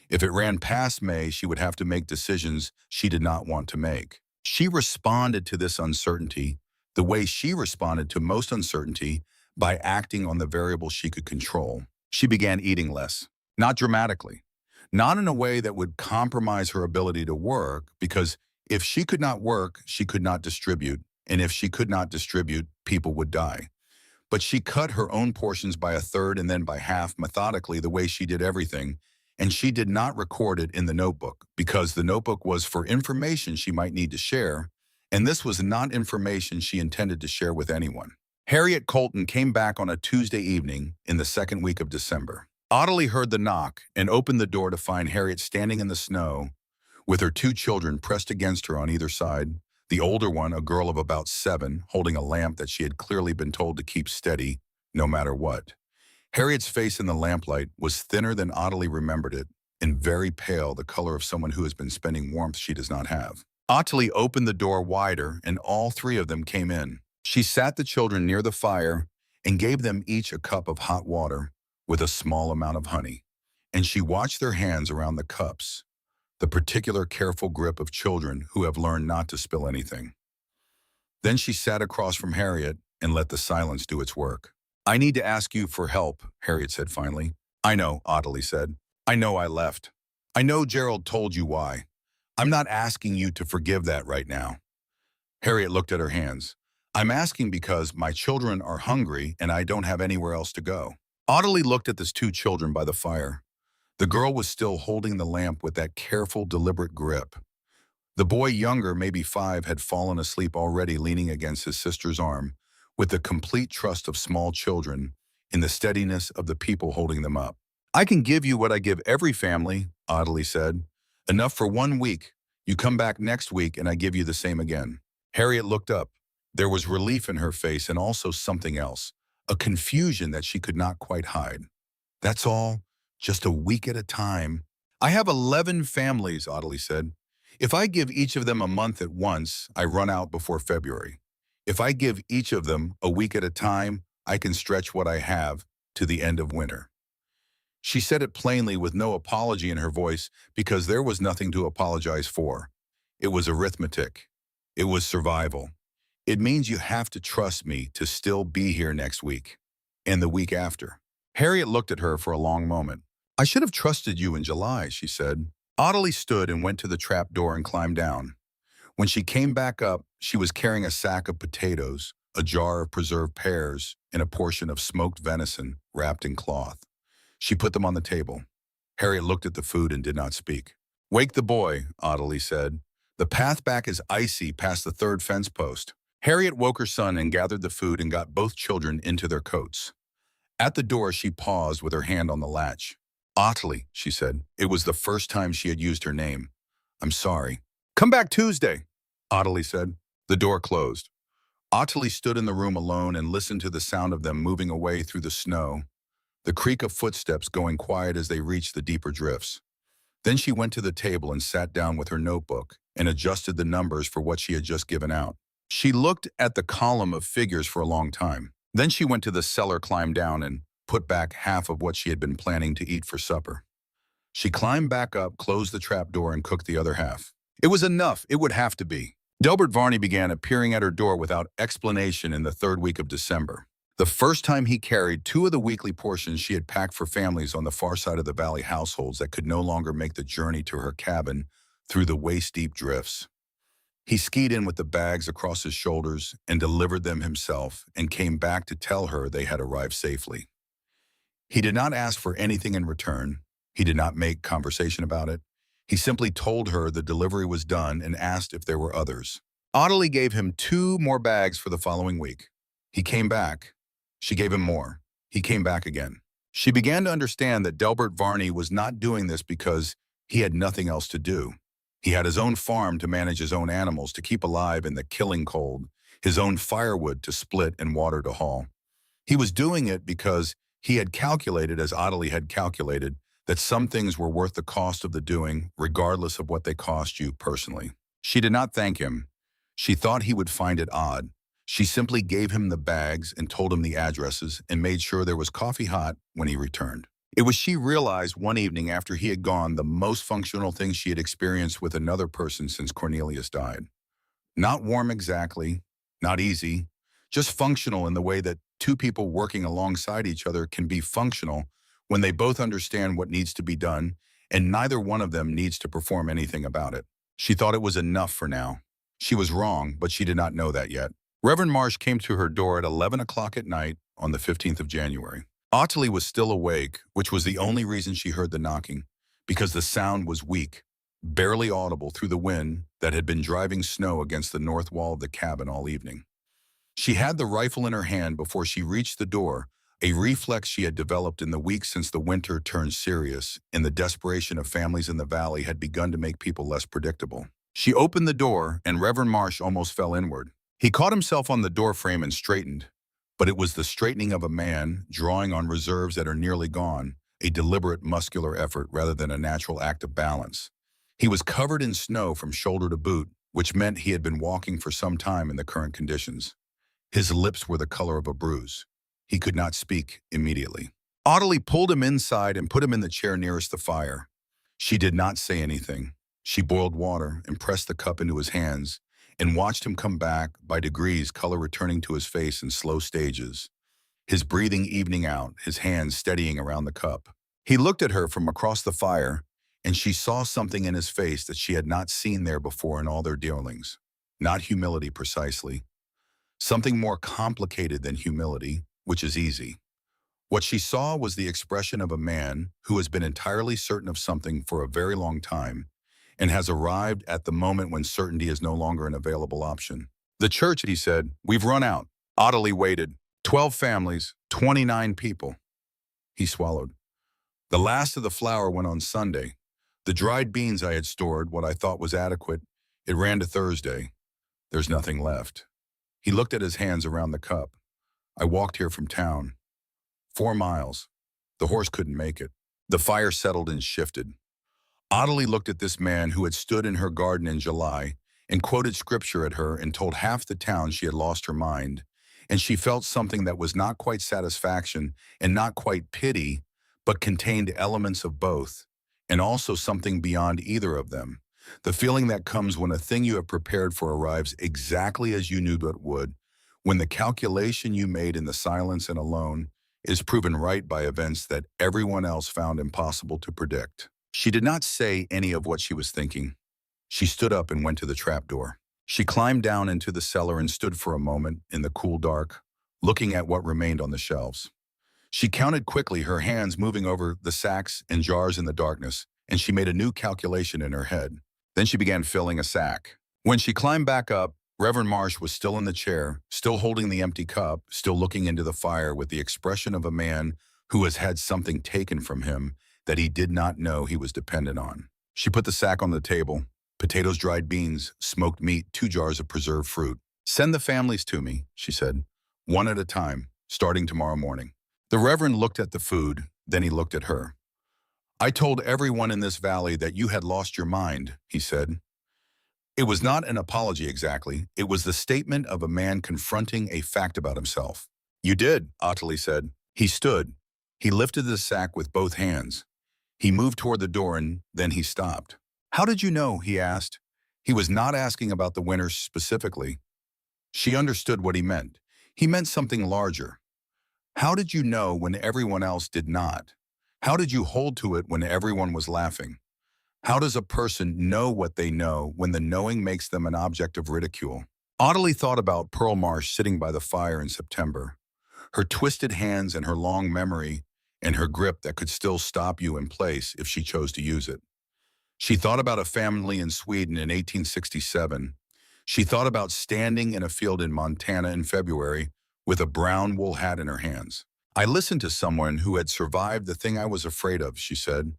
If it ran past May, she would have to make decisions she did not want to make. She responded to this uncertainty the way she responded to most uncertainty, by acting on the variables she could control. She began eating less, not dramatically, not in a way that would compromise her ability to work, because if she could not work, she could not distribute, and if she could not distribute, people would die. But she cut her own portions by a third and then by half methodically the way she did everything, and she did not record it in the notebook because the notebook was for information she might need to share, and this was not information she intended to share with anyone. Harriet Colton came back on a Tuesday evening in the second week of December. Ottilie heard the knock and opened the door to find Harriet standing in the snow with her 2 children pressed against her on either side, the older one, a girl of about 7, holding a lamp that she had clearly been told to keep steady no matter what. Harriet's face in the lamplight was thinner than Ottilie remembered it and very pale, the color of someone who has been spending warmth she does not have. Ottilie opened the door wider and all 3 of them came in. She sat the children near the fire and gave them each a cup of hot water with a small amount of honey, and she watched their hands around the cups, the particular careful grip of children who have learned not to spill anything. Then she sat across from Harriet and let the silence do its work. "I need to ask you for help," Harriet said finally. "I know," Ottilie said. "I know I left. I know Gerald told you why. I'm not asking you to forgive that right now." Harriet looked at her hands. "I'm asking because my children are hungry and I don't have anywhere else to go." Ottilie looked at the 2 children by the fire. The girl was still holding the lamp with that careful, deliberate grip. The boy, younger, maybe 5, had fallen asleep already leaning against his sister's arm with the complete trust of small children in the steadiness of the people holding them up. I can give you what I give every family, Audley said. Enough for 1 week. You come back next week and I give you the same again. Harriet looked up. There was relief in her face and also something else, a confusion that she could not quite hide. That's all, just a week at a time. I have 11 families, Audley said. If I give each of them a month at once, I run out before February. If I give each of them a week at a time, I can stretch what I have to the end of winter. She said it plainly with no apology in her voice because there was nothing to apologize for. It was arithmetic. It was survival. It means you have to trust me to still be here next week and the week after. Harriet looked at her for a long moment. I should have trusted you in July, she said. Audley stood and went to the trap door and climbed down. When she came back up, she was carrying a sack of potatoes, a jar of preserved pears, and a portion of smoked venison wrapped in cloth. She put them on the table. Harriet looked at the food and did not speak. Wake the boy, Audley said. The path back is icy past the third fence post. Harriet woke her son and gathered the food and got both children into their coats. At the door, she paused with her hand on the latch. Audley, she said. It was the first time she had used her name. I'm sorry. Come back Tuesday, Audley said. The door closed. Audley stood in the room alone and listened to the sound of them moving away through the snow, the creak of footsteps going quiet as they reached the deeper drifts. Then she went to the table and sat down with her notebook and adjusted the numbers for what she had just given out. She looked at the column of figures for a long time. Then she went to the cellar, climbed down, and put back half of what she had been planning to eat for supper. She climbed back up, closed the trap door, and cooked the other half. It was enough. It would have to be. Delbert Varney began appearing at her door without explanation in the third week of December. The first time he carried 2 of the weekly portions she had packed for families on the far side of the valley, households that could no longer make the journey to her cabin through the waist-deep drifts. He skied in with the bags across his shoulders and delivered them himself and came back to tell her they had arrived safely. He did not ask for anything in return. He did not make conversation about it. He simply told her the delivery was done and asked if there were others. Audley gave him 2 more bags for the following week. He came back. She gave him more. He came back again. She began to understand that Delbert Varney was not doing this because he had nothing else to do. He had his own farm to manage, his own animals to keep alive in the killing cold, his own firewood to split and water to haul. He was doing it because he had calculated, as Audley had calculated, that some things were worth the cost of the doing, regardless of what they cost you personally. She did not thank him. She thought he would find it odd. She simply gave him the bags and told him the addresses and made sure there was coffee hot when he returned. It was, she realized one evening after he had gone, the most functional thing she had experienced with another person since Cornelius died. Not warm exactly, not easy, just functional in the way that 2 people working alongside each other can be functional when they both understand what needs to be done and neither one of them needs to perform anything about it. She thought it was enough for now. She was wrong, but she did not know that yet. Reverend Marsh came to her door at 11 o'clock at night on the 15th of January. Audley was still awake, which was the only reason she heard the knocking, because the sound was weak, barely audible through the wind that had been driving snow against the north wall of the cabin all evening. She had the rifle in her hand before she reached the door, a reflex she had developed in the weeks since the winter turned serious and the desperation of families in the valley had begun to make people less predictable. She opened the door and Reverend Marsh almost fell inward. He caught himself on the door frame and straightened, but it was the straightening of a man drawing on reserves that are nearly gone, a deliberate muscular effort rather than a natural act of balance. He was covered in snow from shoulder to boot, which meant he had been walking for some time in the current conditions. His lips were the color of a bruise. He could not speak immediately. Audley pulled him inside and put him in the chair nearest the fire. She did not say anything. She boiled water and pressed the cup into his hands and watched him come back, by degrees, color returning to his face in slow stages, his breathing evening out, his hands steadying around the cup. He looked at her from across the fire, and she saw something in his face that she had not seen there before in all their dealings. Not humility precisely. Something more complicated than humility, which is easy. What she saw was the expression of a man who has been entirely certain of something for a very long time and has arrived at the moment when certainty is no longer an available option. The church, he said, we've run out. Audley waited. 12 families, 29 people. He swallowed. The last of the flour went on Sunday. The dried beans I had stored, what I thought was adequate, it ran to Thursday. There's nothing left. He looked at his hands around the cup. I walked here from town. 4 miles. The horse couldn't make it. The fire settled and shifted. Audley looked at this man who had stood in her garden in July and quoted scripture at her and told half the town she had lost her mind, and she felt something that was not quite satisfaction and not quite pity, but contained elements of both, and also something beyond either of them. The feeling that comes when a thing you have prepared for arrives exactly as you knew it would, when the calculation you made in the silence and alone is proven right by events that everyone else found impossible to predict. She did not say any of what she was thinking. She stood up and went to the trapdoor. She climbed down into the cellar and stood for a moment in the cool dark, looking at what remained on the shelves. She counted quickly, her hands moving over the sacks and jars in the darkness, and she made a new calculation in her head. Then she began filling a sack. When she climbed back up, Reverend Marsh was still in the chair, still holding the empty cup, still looking into the fire with the expression of a man who has had something taken from him that he did not know he was dependent on. She put the sack on the table, potatoes, dried beans, smoked meat, 2 jars of preserved fruit. "Send the families to me," she said, "one at a time, starting tomorrow morning." The Reverend looked at the food, then he looked at her. "I told everyone in this valley that you had lost your mind," he said. It was not an apology exactly. It was the statement of a man confronting a fact about himself. "You did," Audley said. He stood. He lifted the sack with both hands. He moved toward the door and then he stopped. "How did you know?" he asked. He was not asking about the winter specifically. She understood what he meant. He meant something larger. "How did you know when everyone else did not? How did you hold to it when everyone was laughing? How does a person know what they know when the knowing makes them an object of ridicule?" Audley thought about Pearl Marsh sitting by the fire in September, her twisted hands and her long memory and her grip that could still stop you in place if she chose to use it. She thought about a family in Sweden in 1867. She thought about standing in a field in Montana in February with a brown wool hat in her hands. "I listened to someone who had survived the thing I was afraid of," she said,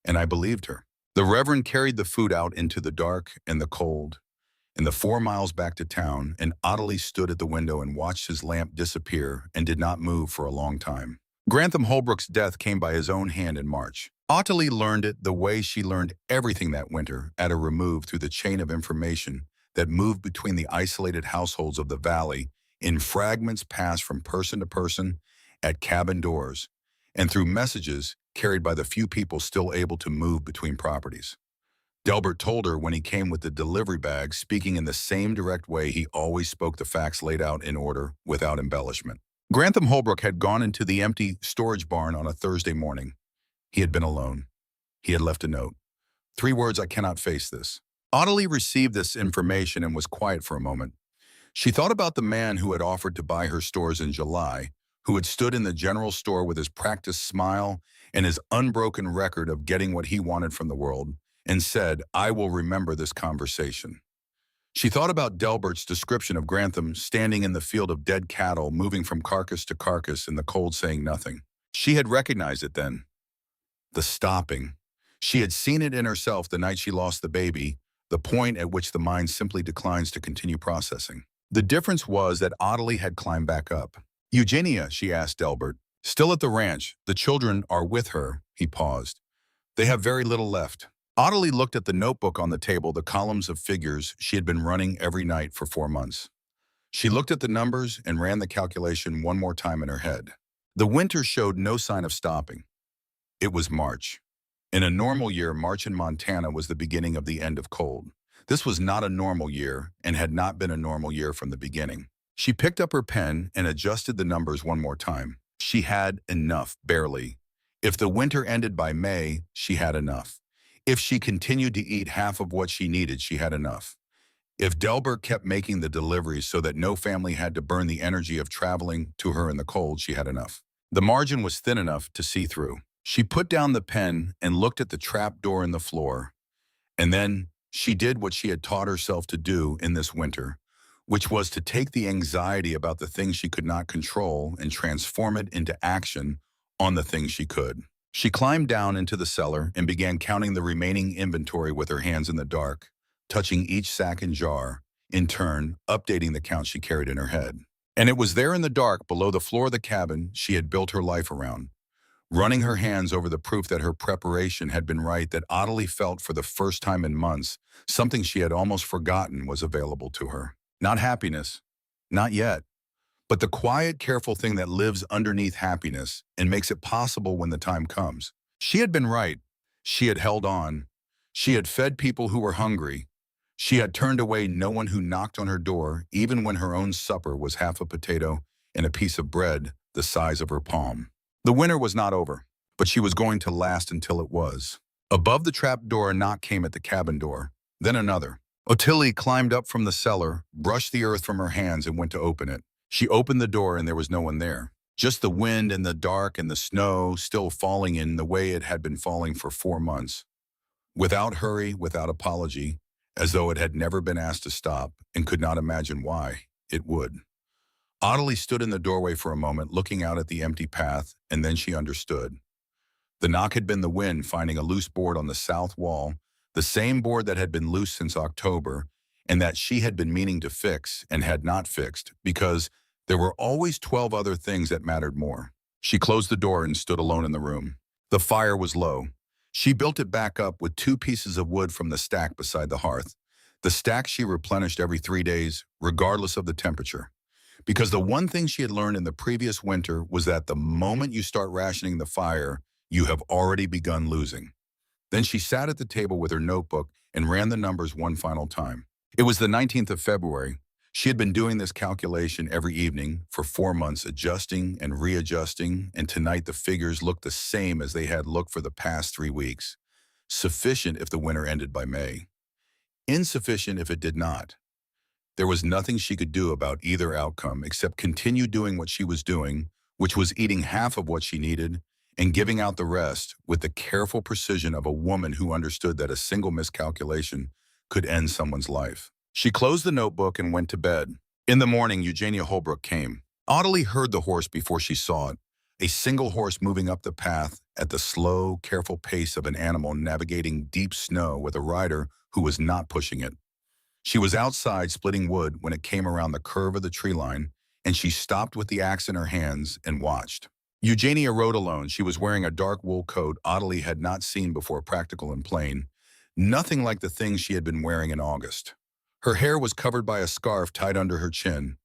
and I believed her. The Reverend carried the food out into the dark and the cold. In the 4 miles back to town, and Audley stood at the window and watched his lamp disappear and did not move for a long time. Grantham Holbrook's death came by his own hand in March. Audley learned it the way she learned everything that winter, at a remove through the chain of information that moved between the isolated households of the valley in fragments passed from person to person at cabin doors, and through messages carried by the few people still able to move between properties. Delbert told her when he came with the delivery bag, speaking in the same direct way he always spoke, the facts laid out in order, without embellishment. Grantham Holbrook had gone into the empty storage barn on a Thursday morning. He had been alone. He had left a note. 3 words: "I cannot face this." Audley received this information and was quiet for a moment. She thought about the man who had offered to buy her stores in July, who had stood in the general store with his practiced smile and his unbroken record of getting what he wanted from the world, and said, "I will remember this conversation." She thought about Delbert's description of Grantham standing in the field of dead cattle, moving from carcass to carcass in the cold, saying nothing. She had recognized it then. The stopping. She had seen it in herself the night she lost the baby, the point at which the mind simply declines to continue processing. The difference was that Audley had climbed back up. "Eugenia," she asked Delbert. "Still at the ranch. The children are with her." He paused. "They have very little left." Audley looked at the notebook on the table, the columns of figures she had been running every night for 4 months. She looked at the numbers and ran the calculation one more time in her head. The winter showed no sign of stopping. It was March. In a normal year, March in Montana was the beginning of the end of cold. This was not a normal year and had not been a normal year from the beginning. She picked up her pen and adjusted the numbers one more time. She had enough, barely. If the winter ended by May, she had enough. If she continued to eat half of what she needed, she had enough. If Delbert kept making the deliveries so that no family had to burn the energy of traveling to her in the cold, she had enough. The margin was thin enough to see through. She put down the pen and looked at the trap door in the floor. And then she did what she had taught herself to do in this winter, which was to take the anxiety about the things she could not control and transform it into action on the things she could. She climbed down into the cellar and began counting the remaining inventory with her hands in the dark, touching each sack and jar, in turn, updating the count she carried in her head. And it was there in the dark, below the floor of the cabin she had built her life around, running her hands over the proof that her preparation had been right, that Ottilie felt for the first time in months something she had almost forgotten was available to her. Not happiness, not yet, but the quiet, careful thing that lives underneath happiness and makes it possible when the time comes. She had been right. She had held on. She had fed people who were hungry. She had turned away no one who knocked on her door, even when her own supper was half a potato and a piece of bread the size of her palm. The winter was not over, but she was going to last until it was. Above the trap door, a knock came at the cabin door, then another. Ottilie climbed up from the cellar, brushed the earth from her hands, and went to open it. She opened the door and there was no one there. Just the wind and the dark and the snow still falling in the way it had been falling for 4 months. Without hurry, without apology, as though it had never been asked to stop and could not imagine why it would. Ottilie stood in the doorway for a moment, looking out at the empty path, and then she understood. The knock had been the wind finding a loose board on the south wall, the same board that had been loose since October, and that she had been meaning to fix and had not fixed, because there were always 12 other things that mattered more. She closed the door and stood alone in the room. The fire was low. She built it back up with 2 pieces of wood from the stack beside the hearth. The stack she replenished every 3 days, regardless of the temperature. Because the one thing she had learned in the previous winter was that the moment you start rationing the fire, you have already begun losing. Then she sat at the table with her notebook and ran the numbers one final time. It was the 19th of February. She had been doing this calculation every evening for 4 months, adjusting and readjusting, and tonight the figures looked the same as they had looked for the past 3 weeks. Sufficient if the winter ended by May. Insufficient if it did not. There was nothing she could do about either outcome except continue doing what she was doing, which was eating half of what she needed and giving out the rest with the careful precision of a woman who understood that a single miscalculation could end someone's life. She closed the notebook and went to bed. In the morning, Eugenia Holbrook came. Ottilie heard the horse before she saw it, a single horse moving up the path at the slow, careful pace of an animal navigating deep snow with a rider who was not pushing it. She was outside splitting wood when it came around the curve of the tree line, and she stopped with the axe in her hands and watched. Eugenia rode alone. She was wearing a dark wool coat Ottilie had not seen before, practical and plain, nothing like the things she had been wearing in August. Her hair was covered by a scarf tied under her chin.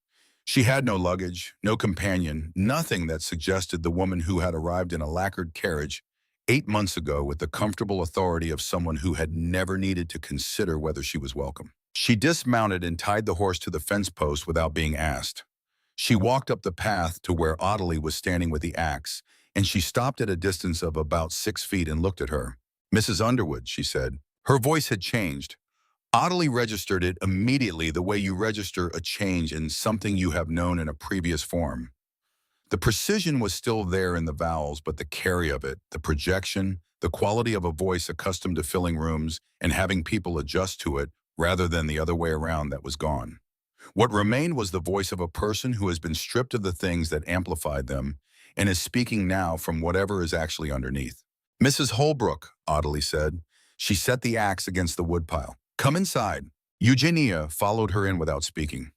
She had no luggage, no companion, nothing that suggested the woman who had arrived in a lacquered carriage 8 months ago with the comfortable authority of someone who had never needed to consider whether she was welcome. She dismounted and tied the horse to the fence post without being asked. She walked up the path to where Ottilie was standing with the axe, and she stopped at a distance of about 6 feet and looked at her. "Mrs. Underwood," she said. Her voice had changed. Ottilie registered it immediately, the way you register a change in something you have known in a previous form. The precision was still there in the vowels, but the carry of it, the projection, the quality of a voice accustomed to filling rooms and having people adjust to it, rather than the other way around, that was gone. What remained was the voice of a person who has been stripped of the things that amplified them and is speaking now from whatever is actually underneath. "Mrs. Holbrook," Ottilie said. She set the axe against the woodpile. "Come inside." Eugenia followed her in without speaking.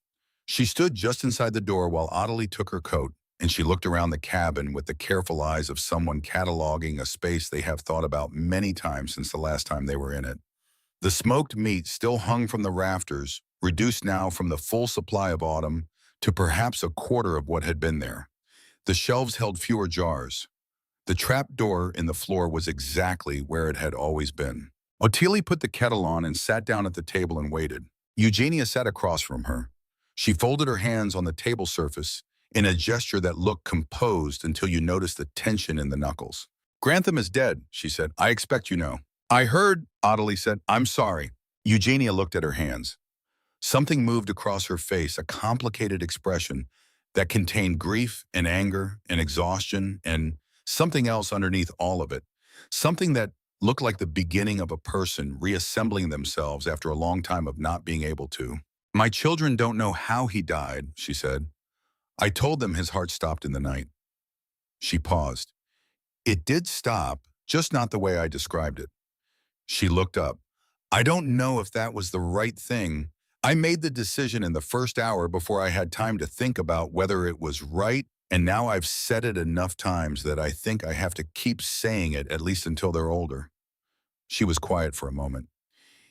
She stood just inside the door while Ottilie took her coat, and she looked around the cabin with the careful eyes of someone cataloging a space they have thought about many times since the last time they were in it. The smoked meat still hung from the rafters, reduced now from the full supply of autumn to perhaps a quarter of what had been there. The shelves held fewer jars. The trap door in the floor was exactly where it had always been. Ottilie put the kettle on and sat down at the table and waited. Eugenia sat across from her. She folded her hands on the table surface in a gesture that looked composed until you noticed the tension in the knuckles. "Grantham is dead," she said. "I expect you know." "I heard," Ottilie said. "I'm sorry." Eugenia looked at her hands. Something moved across her face, a complicated expression that contained grief and anger and exhaustion and something else underneath all of it. Something that looked like the beginning of a person reassembling themselves after a long time of not being able to. My children don't know how he died, she said. I told them his heart stopped in the night. She paused. It did stop, just not the way I described it. She looked up. I don't know if that was the right thing. I made the decision in the first hour before I had time to think about whether it was right, and now I've said it enough times that I think I have to keep saying it at least until they're older. She was quiet for a moment.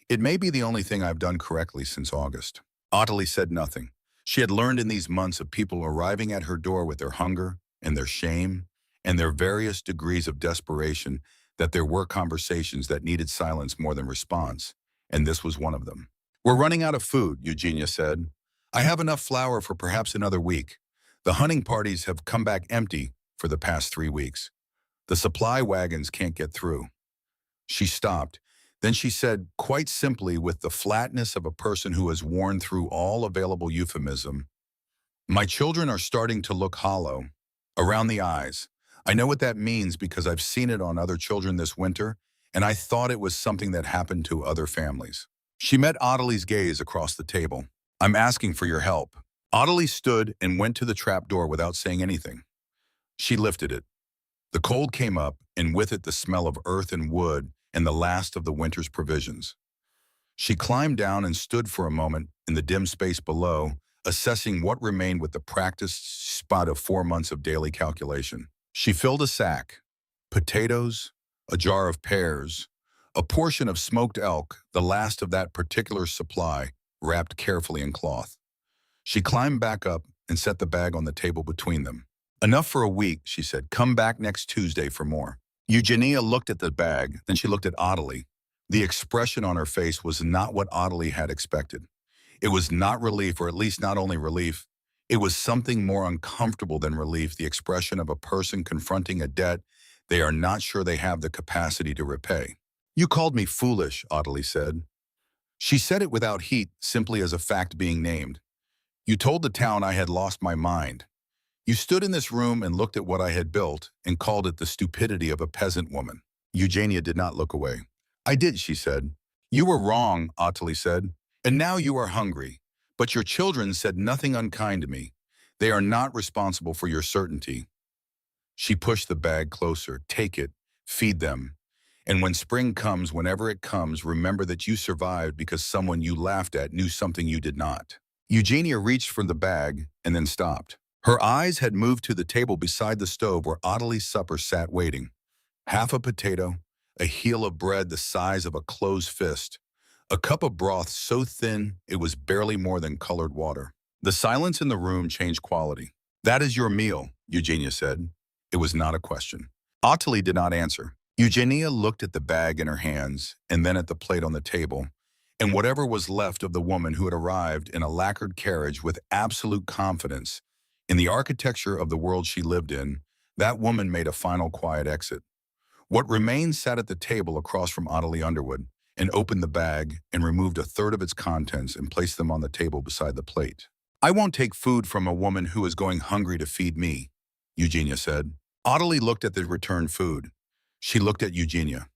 It may be the only thing I've done correctly since August. Ottilie said nothing. She had learned in these months of people arriving at her door with their hunger and their shame and their various degrees of desperation that there were conversations that needed silence more than response, and this was one of them. We're running out of food, Eugenia said. I have enough flour for perhaps another week. The hunting parties have come back empty for the past 3 weeks. The supply wagons can't get through. She stopped. Then she said, quite simply, with the flatness of a person who has worn through all available euphemism, my children are starting to look hollow, around the eyes. I know what that means because I've seen it on other children this winter, and I thought it was something that happened to other families. She met Ottilie's gaze across the table. I'm asking for your help. Ottilie stood and went to the trap door without saying anything. She lifted it. The cold came up, and with it the smell of earth and wood and the last of the winter's provisions. She climbed down and stood for a moment in the dim space below, assessing what remained with the practiced spot of 4 months of daily calculation. She filled a sack, potatoes, a jar of pears, a portion of smoked elk, the last of that particular supply, wrapped carefully in cloth. She climbed back up and set the bag on the table between them. Enough for a week, she said. Come back next Tuesday for more. Eugenia looked at the bag, then she looked at Ottilie. The expression on her face was not what Ottilie had expected. It was not relief, or at least not only relief. It was something more uncomfortable than relief, the expression of a person confronting a debt they are not sure they have the capacity to repay. You called me foolish, Ottilie said. She said it without heat, simply as a fact being named. You told the town I had lost my mind. You stood in this room and looked at what I had built and called it the stupidity of a peasant woman. Eugenia did not look away. I did, she said. You were wrong, Ottilie said, and now you are hungry. But your children said nothing unkind to me. They are not responsible for your certainty. She pushed the bag closer. Take it. Feed them. And when spring comes, whenever it comes, remember that you survived because someone you laughed at knew something you did not. Eugenia reached for the bag and then stopped. Her eyes had moved to the table beside the stove where Ottilie's supper sat waiting. Half a potato, a heel of bread the size of a closed fist, a cup of broth so thin it was barely more than colored water. The silence in the room changed quality. That is your meal, Eugenia said. It was not a question. Ottilie did not answer. Eugenia looked at the bag in her hands and then at the plate on the table, and whatever was left of the woman who had arrived in a lacquered carriage with absolute confidence in the architecture of the world she lived in. That woman made a final quiet exit. What remained sat at the table across from Ottilie Underwood and opened the bag and removed a third of its contents and placed them on the table beside the plate. I won't take food from a woman who is going hungry to feed me, Eugenia said. Ottilie looked at the returned food. She looked at Eugenia.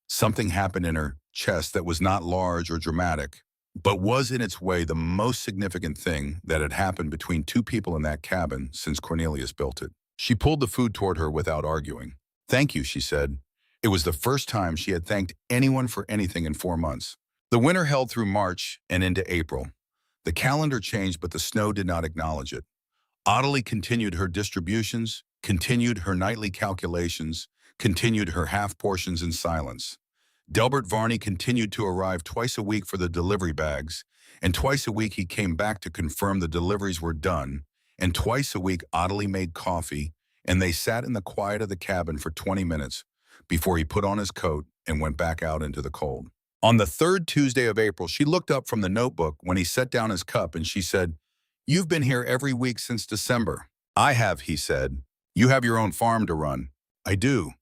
Something happened in her chest that was not large or dramatic, but was in its way the most significant thing that had happened between two people in that cabin since Cornelius built it. She pulled the food toward her without arguing. Thank you, she said. It was the first time she had thanked anyone for anything in 4 months. The winter held through March and into April. The calendar changed, but the snow did not acknowledge it. Ottilie continued her distributions, continued her nightly calculations, continued her half portions in silence. Delbert Varney continued to arrive twice a week for the delivery bags, and twice a week he came back to confirm the deliveries were done, and twice a week Ottilie made coffee, and they sat in the quiet of the cabin for 20 minutes before he put on his coat and went back out into the cold. On the third Tuesday of April, she looked up from the notebook when he set down his cup and she said, You've been here every week since December. I have, he said. You have your own farm to run. I do.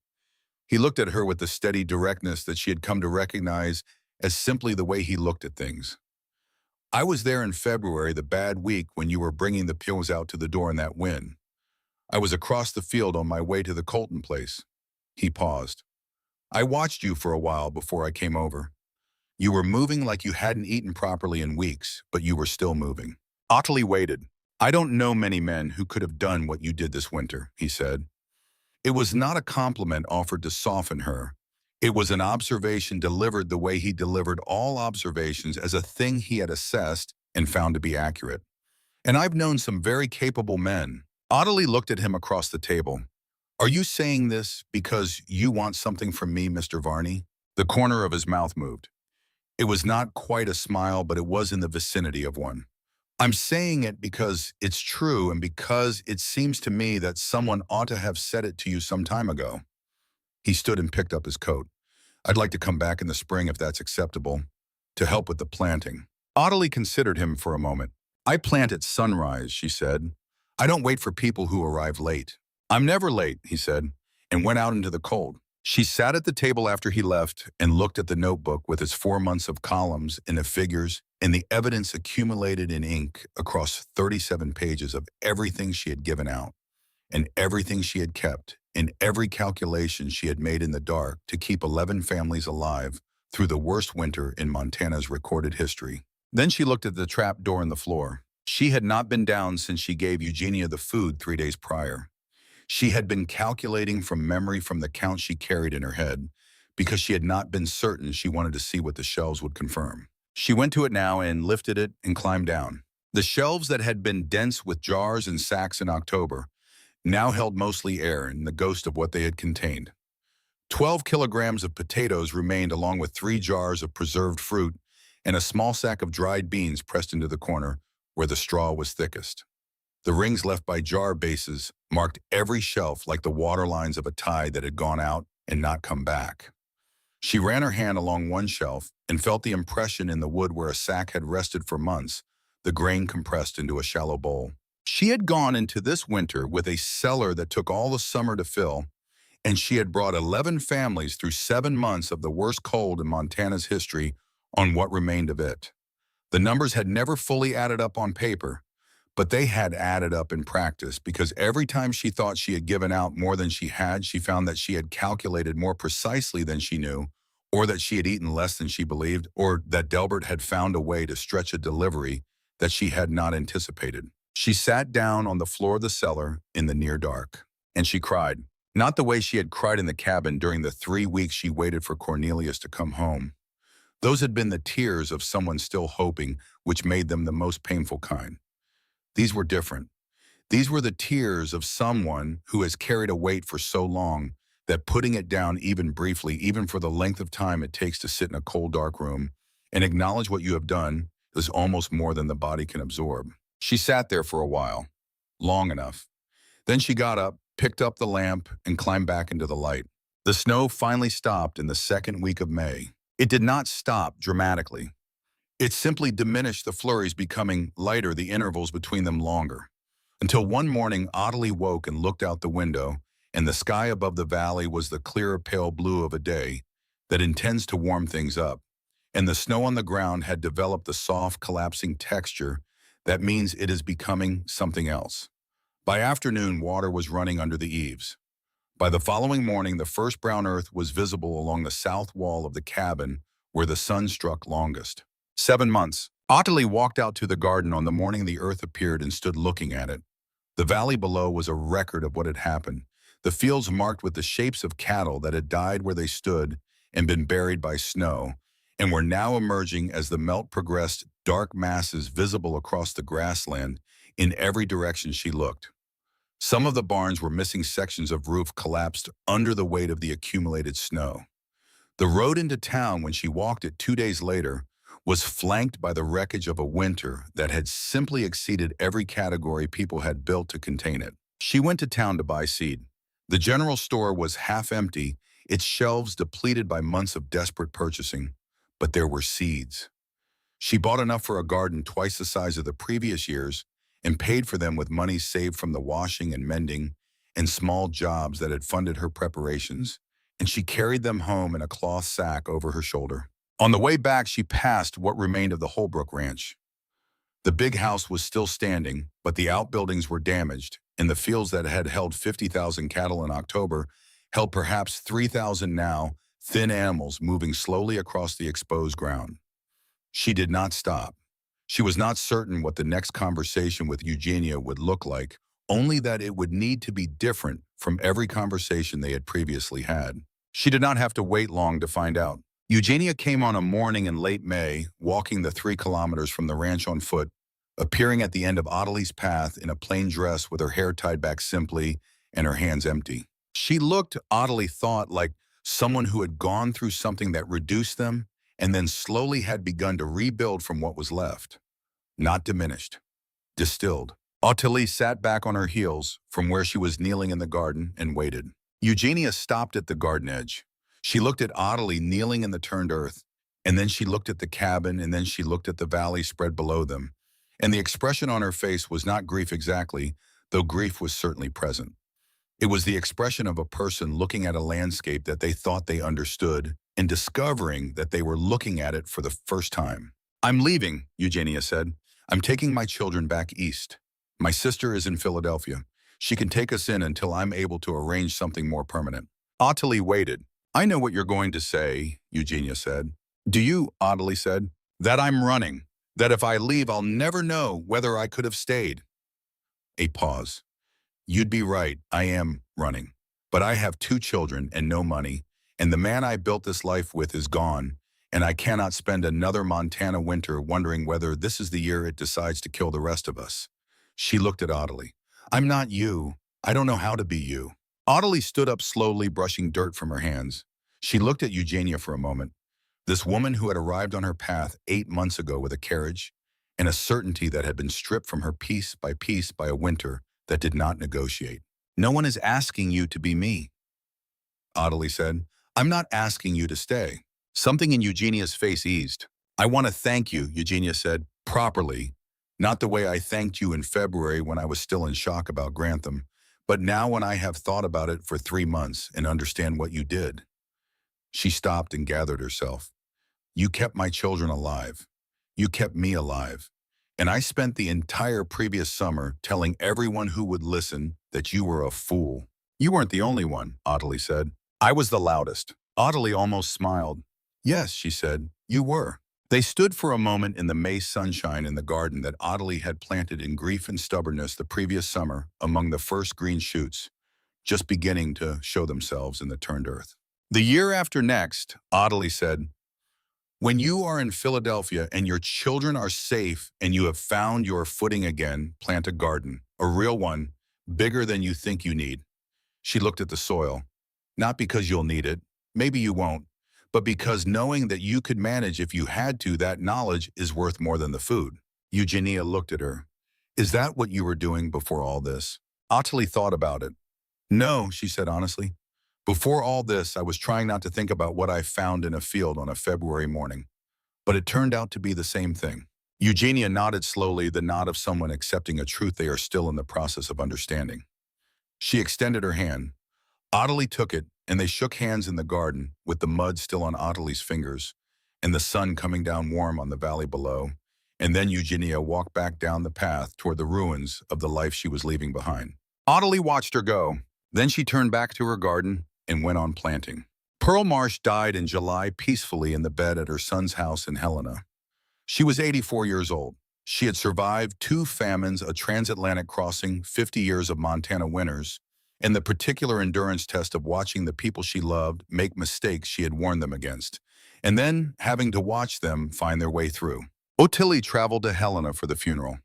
He looked at her with the steady directness that she had come to recognize as simply the way he looked at things. I was there in February, the bad week when you were bringing the pews out to the door in that wind. I was across the field on my way to the Colton place. He paused. I watched you for a while before I came over. You were moving like you hadn't eaten properly in weeks, but you were still moving. Ottilie waited. I don't know many men who could have done what you did this winter, he said. It was not a compliment offered to soften her. It was an observation delivered the way he delivered all observations, as a thing he had assessed and found to be accurate. And I've known some very capable men. Ottilie looked at him across the table. Are you saying this because you want something from me, Mr. Varney? The corner of his mouth moved. It was not quite a smile, but it was in the vicinity of one. I'm saying it because it's true and because it seems to me that someone ought to have said it to you some time ago. He stood and picked up his coat. I'd like to come back in the spring if that's acceptable, to help with the planting. Ottilie considered him for a moment. I plant at sunrise, she said. I don't wait for people who arrive late. I'm never late, he said, and went out into the cold. She sat at the table after he left and looked at the notebook with its 4 months of columns and the figures and the evidence accumulated in ink across 37 pages of everything she had given out and everything she had kept and every calculation she had made in the dark to keep 11 families alive through the worst winter in Montana's recorded history. Then she looked at the trap door in the floor. She had not been down since she gave Eugenia the food 3 days prior. She had been calculating from memory from the count she carried in her head because she had not been certain. She wanted to see what the shelves would confirm. She went to it now and lifted it and climbed down. The shelves that had been dense with jars and sacks in October now held mostly air and the ghost of what they had contained. 12 kilograms of potatoes remained, along with 3 jars of preserved fruit and a small sack of dried beans pressed into the corner where the straw was thickest. The rings left by jar bases marked every shelf like the water lines of a tide that had gone out and not come back. She ran her hand along one shelf and felt the impression in the wood where a sack had rested for months, the grain compressed into a shallow bowl. She had gone into this winter with a cellar that took all the summer to fill, and she had brought 11 families through 7 months of the worst cold in Montana's history on what remained of it. The numbers had never fully added up on paper, but they had added up in practice, because every time she thought she had given out more than she had, she found that she had calculated more precisely than she knew, or that she had eaten less than she believed, or that Delbert had found a way to stretch a delivery that she had not anticipated. She sat down on the floor of the cellar in the near dark, and she cried. Not the way she had cried in the cabin during the 3 weeks she waited for Cornelius to come home. Those had been the tears of someone still hoping, which made them the most painful kind. These were different. These were the tears of someone who has carried a weight for so long that putting it down even briefly, even for the length of time it takes to sit in a cold, dark room and acknowledge what you have done, is almost more than the body can absorb. She sat there for a while, long enough. Then she got up, picked up the lamp, and climbed back into the light. The snow finally stopped in the second week of May. It did not stop dramatically. It simply diminished, the flurries becoming lighter, the intervals between them longer. Until one morning, Ottilie woke and looked out the window, and the sky above the valley was the clear, pale blue of a day that intends to warm things up, and the snow on the ground had developed the soft, collapsing texture that means it is becoming something else. By afternoon, water was running under the eaves. By the following morning, the first brown earth was visible along the south wall of the cabin where the sun struck longest. 7 months. Ottilie walked out to the garden on the morning the earth appeared and stood looking at it. The valley below was a record of what had happened, the fields marked with the shapes of cattle that had died where they stood and been buried by snow, and were now emerging as the melt progressed, dark masses visible across the grassland in every direction she looked. Some of the barns were missing sections of roof collapsed under the weight of the accumulated snow. The road into town, when she walked it 2 days later, was flanked by the wreckage of a winter that had simply exceeded every category people had built to contain it. She went to town to buy seed. The general store was half empty, its shelves depleted by months of desperate purchasing, but there were seeds. She bought enough for a garden twice the size of the previous years and paid for them with money saved from the washing and mending and small jobs that had funded her preparations, and she carried them home in a cloth sack over her shoulder. On the way back, she passed what remained of the Holbrook Ranch. The big house was still standing, but the outbuildings were damaged, and the fields that had held 50,000 cattle in October held perhaps 3,000 now, thin animals moving slowly across the exposed ground. She did not stop. She was not certain what the next conversation with Eugenia would look like, only that it would need to be different from every conversation they had previously had. She did not have to wait long to find out. Eugenia came on a morning in late May, walking the 3 kilometers from the ranch on foot, appearing at the end of Audley's path in a plain dress with her hair tied back simply and her hands empty. She looked, Audley thought, like someone who had gone through something that reduced them and then slowly had begun to rebuild from what was left. Not diminished, distilled. Audley sat back on her heels from where she was kneeling in the garden and waited. Eugenia stopped at the garden edge. She looked at Audley kneeling in the turned earth, and then she looked at the cabin, and then she looked at the valley spread below them. And the expression on her face was not grief exactly, though grief was certainly present. It was the expression of a person looking at a landscape that they thought they understood and discovering that they were looking at it for the first time. "I'm leaving," Eugenia said. "I'm taking my children back east. My sister is in Philadelphia. She can take us in until I'm able to arrange something more permanent." Audley waited. "I know what you're going to say," Eugenia said. "Do you?" Audley said. "That I'm running. That if I leave, I'll never know whether I could have stayed." A pause. "You'd be right, I am running. But I have 2 children and no money, and the man I built this life with is gone, and I cannot spend another Montana winter wondering whether this is the year it decides to kill the rest of us." She looked at Audley. "I'm not you. I don't know how to be you." Audley stood up slowly, brushing dirt from her hands. She looked at Eugenia for a moment, this woman who had arrived on her path 8 months ago with a carriage and a certainty that had been stripped from her piece by a winter that did not negotiate. "No one is asking you to be me," Audley said. "I'm not asking you to stay." Something in Eugenia's face eased. "I want to thank you," Eugenia said, "properly. Not the way I thanked you in February when I was still in shock about Grantham, but now when I have thought about it for 3 months and understand what you did." She stopped and gathered herself. "You kept my children alive. You kept me alive. And I spent the entire previous summer telling everyone who would listen that you were a fool." "You weren't the only one," Audley said. "I was the loudest." Audley almost smiled. "Yes," she said, "you were." They stood for a moment in the May sunshine in the garden that Audley had planted in grief and stubbornness the previous summer among the first green shoots, just beginning to show themselves in the turned earth. "The year after next," Audley said, "when you are in Philadelphia and your children are safe and you have found your footing again, plant a garden, a real one, bigger than you think you need." She looked at the soil. "Not because you'll need it, maybe you won't, but because knowing that you could manage if you had to, that knowledge is worth more than the food." Eugenia looked at her. "Is that what you were doing before all this?" Audley thought about it. "No," she said honestly. "Before all this, I was trying not to think about what I found in a field on a February morning. But it turned out to be the same thing." Eugenia nodded slowly, the nod of someone accepting a truth they are still in the process of understanding. She extended her hand. Audley took it, and they shook hands in the garden, with the mud still on Audley's fingers, and the sun coming down warm on the valley below. And then Eugenia walked back down the path toward the ruins of the life she was leaving behind. Audley watched her go. Then she turned back to her garden and went on planting. Pearl Marsh died in July peacefully in the bed at her son's house in Helena. She was 84 years old. She had survived 2 famines, a transatlantic crossing, 50 years of Montana winters, and the particular endurance test of watching the people she loved make mistakes she had warned them against, and then having to watch them find their way through. Audley traveled to Helena for the funeral.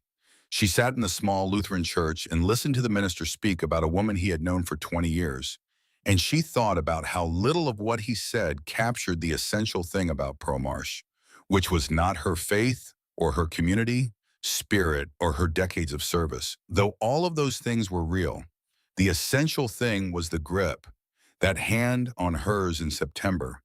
She sat in the small Lutheran church and listened to the minister speak about a woman he had known for 20 years. And she thought about how little of what he said captured the essential thing about Pearl Marsh, which was not her faith or her community, spirit, or her decades of service. Though all of those things were real, the essential thing was the grip, that hand on hers in September,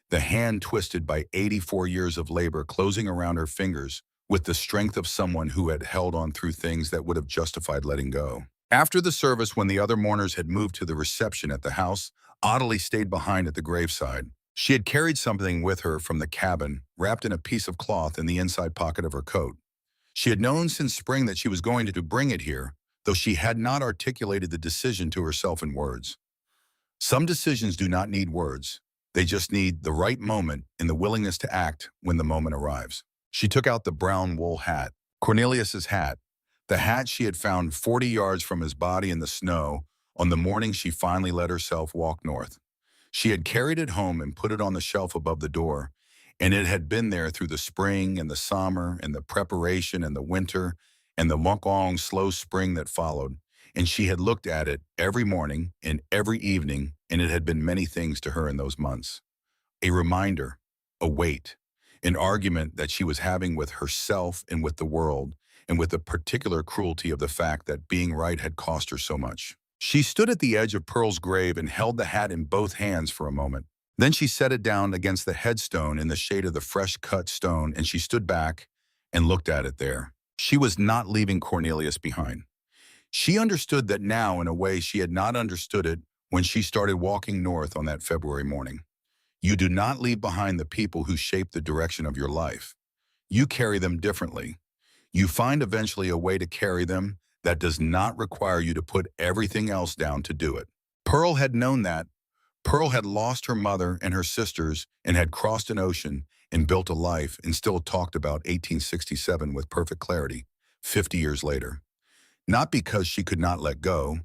the hand twisted by 84 years of labor closing around her fingers with the strength of someone who had held on through things that would have justified letting go. After the service, when the other mourners had moved to the reception at the house, Audley stayed behind at the graveside. She had carried something with her from the cabin, wrapped in a piece of cloth in the inside pocket of her coat. She had known since spring that she was going to bring it here, though she had not articulated the decision to herself in words. Some decisions do not need words. They just need the right moment and the willingness to act when the moment arrives. She took out the brown wool hat, Cornelius's hat, the hat she had found 40 yards from his body in the snow on the morning she finally let herself walk north. She had carried it home and put it on the shelf above the door, and it had been there through the spring and the summer and the preparation and the winter and the long, slow spring that followed. And she had looked at it every morning and every evening, and it had been many things to her in those months. A reminder, a weight, an argument that she was having with herself and with the world, and with the particular cruelty of the fact that being right had cost her so much. She stood at the edge of Pearl's grave and held the hat in both hands for a moment. Then she set it down against the headstone in the shade of the fresh-cut stone, and she stood back and looked at it there. She was not leaving Cornelius behind. She understood that now in a way she had not understood it when she started walking north on that February morning. You do not leave behind the people who shape the direction of your life. You carry them differently. You find eventually a way to carry them that does not require you to put everything else down to do it. Pearl had known that. Pearl had lost her mother and her sisters and had crossed an ocean and built a life and still talked about 1867 with perfect clarity, 50 years later. Not because she could not let go,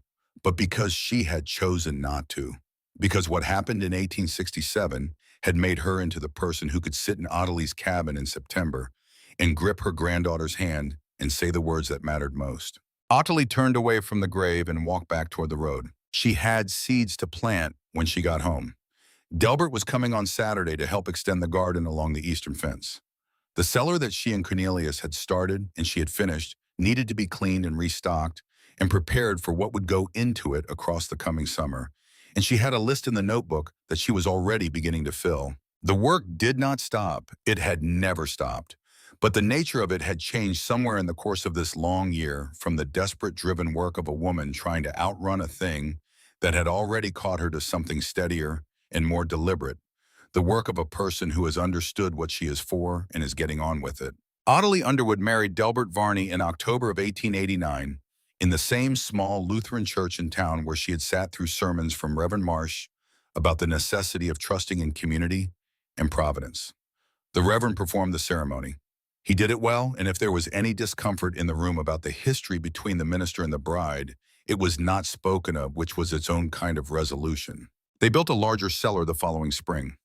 but because she had chosen not to. Because what happened in 1867 had made her into the person who could sit in Adelie's cabin in September and grip her granddaughter's hand and say the words that mattered most. Ottilie turned away from the grave and walked back toward the road. She had seeds to plant when she got home. Delbert was coming on Saturday to help extend the garden along the eastern fence. The cellar that she and Cornelius had started and she had finished needed to be cleaned and restocked and prepared for what would go into it across the coming summer, and she had a list in the notebook that she was already beginning to fill. The work did not stop. It had never stopped. But the nature of it had changed somewhere in the course of this long year, from the desperate driven work of a woman trying to outrun a thing that had already caught her to something steadier and more deliberate, the work of a person who has understood what she is for and is getting on with it. Ottilie Underwood married Delbert Varney in October of 1889 in the same small Lutheran church in town where she had sat through sermons from Reverend Marsh about the necessity of trusting in community and providence. The Reverend performed the ceremony. He did it well, and if there was any discomfort in the room about the history between the minister and the bride, it was not spoken of, which was its own kind of resolution. They built a larger cellar the following spring.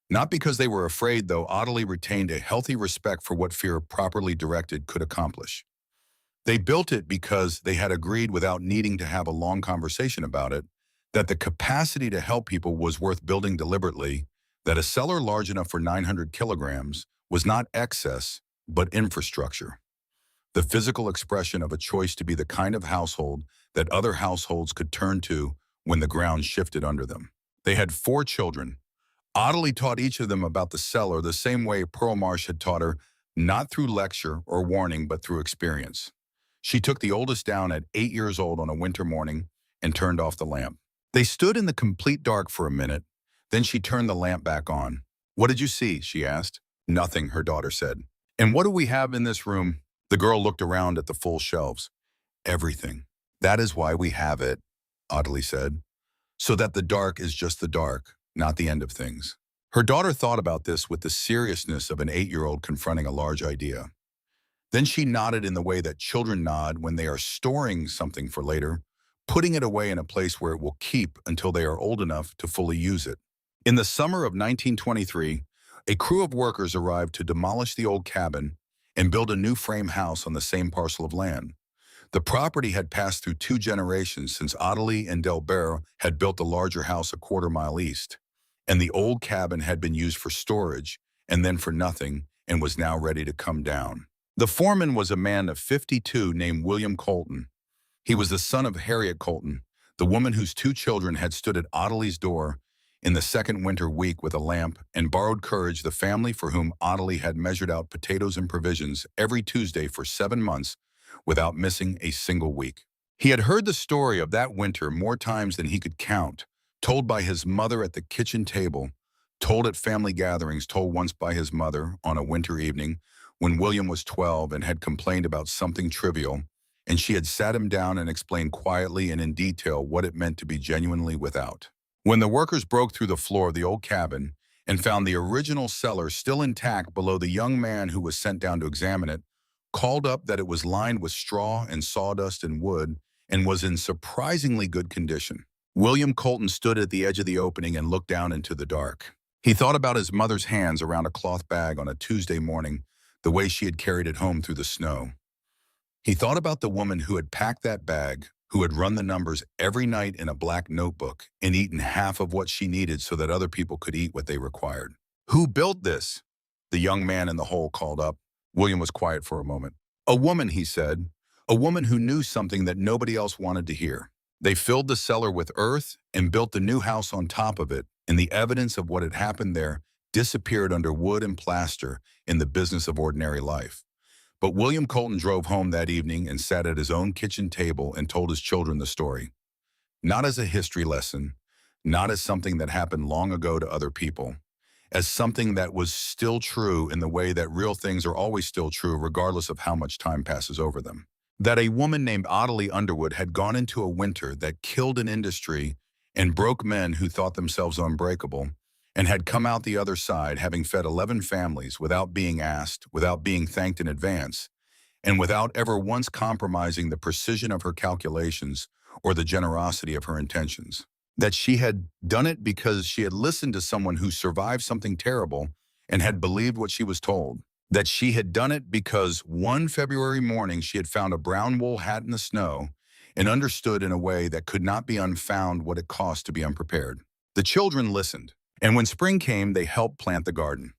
Not because they were afraid, though Ottilie retained a healthy respect for what fear properly directed could accomplish. They built it because they had agreed, without needing to have a long conversation about it, that the capacity to help people was worth building deliberately, that a cellar large enough for 900 kilograms was not excess, but infrastructure. The physical expression of a choice to be the kind of household that other households could turn to when the ground shifted under them. They had 4 children. Ottilie taught each of them about the cellar the same way Pearl Marsh had taught her, not through lecture or warning, but through experience. She took the oldest down at 8 years old on a winter morning and turned off the lamp. They stood in the complete dark for a minute. Then she turned the lamp back on. "What did you see?" she asked. "Nothing," her daughter said. "And what do we have in this room?" The girl looked around at the full shelves. "Everything. That is why we have it," Ottilie said. "So that the dark is just the dark, not the end of things." Her daughter thought about this with the seriousness of an 8-year-old confronting a large idea. Then she nodded in the way that children nod when they are storing something for later, putting it away in a place where it will keep until they are old enough to fully use it. In the summer of 1923, a crew of workers arrived to demolish the old cabin and build a new frame house on the same parcel of land. The property had passed through 2 generations since Ottilie and Delbert had built the larger house a quarter-mile east, and the old cabin had been used for storage and then for nothing and was now ready to come down. The foreman was a man of 52 named William Colton. He was the son of Harriet Colton, the woman whose 2 children had stood at Ottilie's door in the second winter week with a lamp and borrowed courage, the family for whom Ottilie had measured out potatoes and provisions every Tuesday for 7 months without missing a single week. He had heard the story of that winter more times than he could count, told by his mother at the kitchen table, told at family gatherings, told once by his mother on a winter evening when William was 12 and had complained about something trivial, and she had sat him down and explained quietly and in detail what it meant to be genuinely without. When the workers broke through the floor of the old cabin and found the original cellar still intact below, the young man who was sent down to examine it called up that it was lined with straw and sawdust and wood and was in surprisingly good condition. William Colton stood at the edge of the opening and looked down into the dark. He thought about his mother's hands around a cloth bag on a Tuesday morning, the way she had carried it home through the snow. He thought about the woman who had packed that bag, who had run the numbers every night in a black notebook and eaten half of what she needed so that other people could eat what they required. "Who built this?" the young man in the hole called up. William was quiet for a moment. "A woman," he said. "A woman who knew something that nobody else wanted to hear. They filled the cellar with earth and built the new house on top of it, and the evidence of what had happened there disappeared under wood and plaster in the business of ordinary life." But William Colton drove home that evening and sat at his own kitchen table and told his children the story. Not as a history lesson, not as something that happened long ago to other people, as something that was still true in the way that real things are always still true regardless of how much time passes over them. That a woman named Audley Underwood had gone into a winter that killed an industry and broke men who thought themselves unbreakable, and had come out the other side having fed 11 families without being asked, without being thanked in advance, and without ever once compromising the precision of her calculations or the generosity of her intentions. That she had done it because she had listened to someone who survived something terrible and had believed what she was told. That she had done it because one February morning she had found a brown wool hat in the snow and understood in a way that could not be unfound what it cost to be unprepared. The children listened, and when spring came, they helped plant the garden.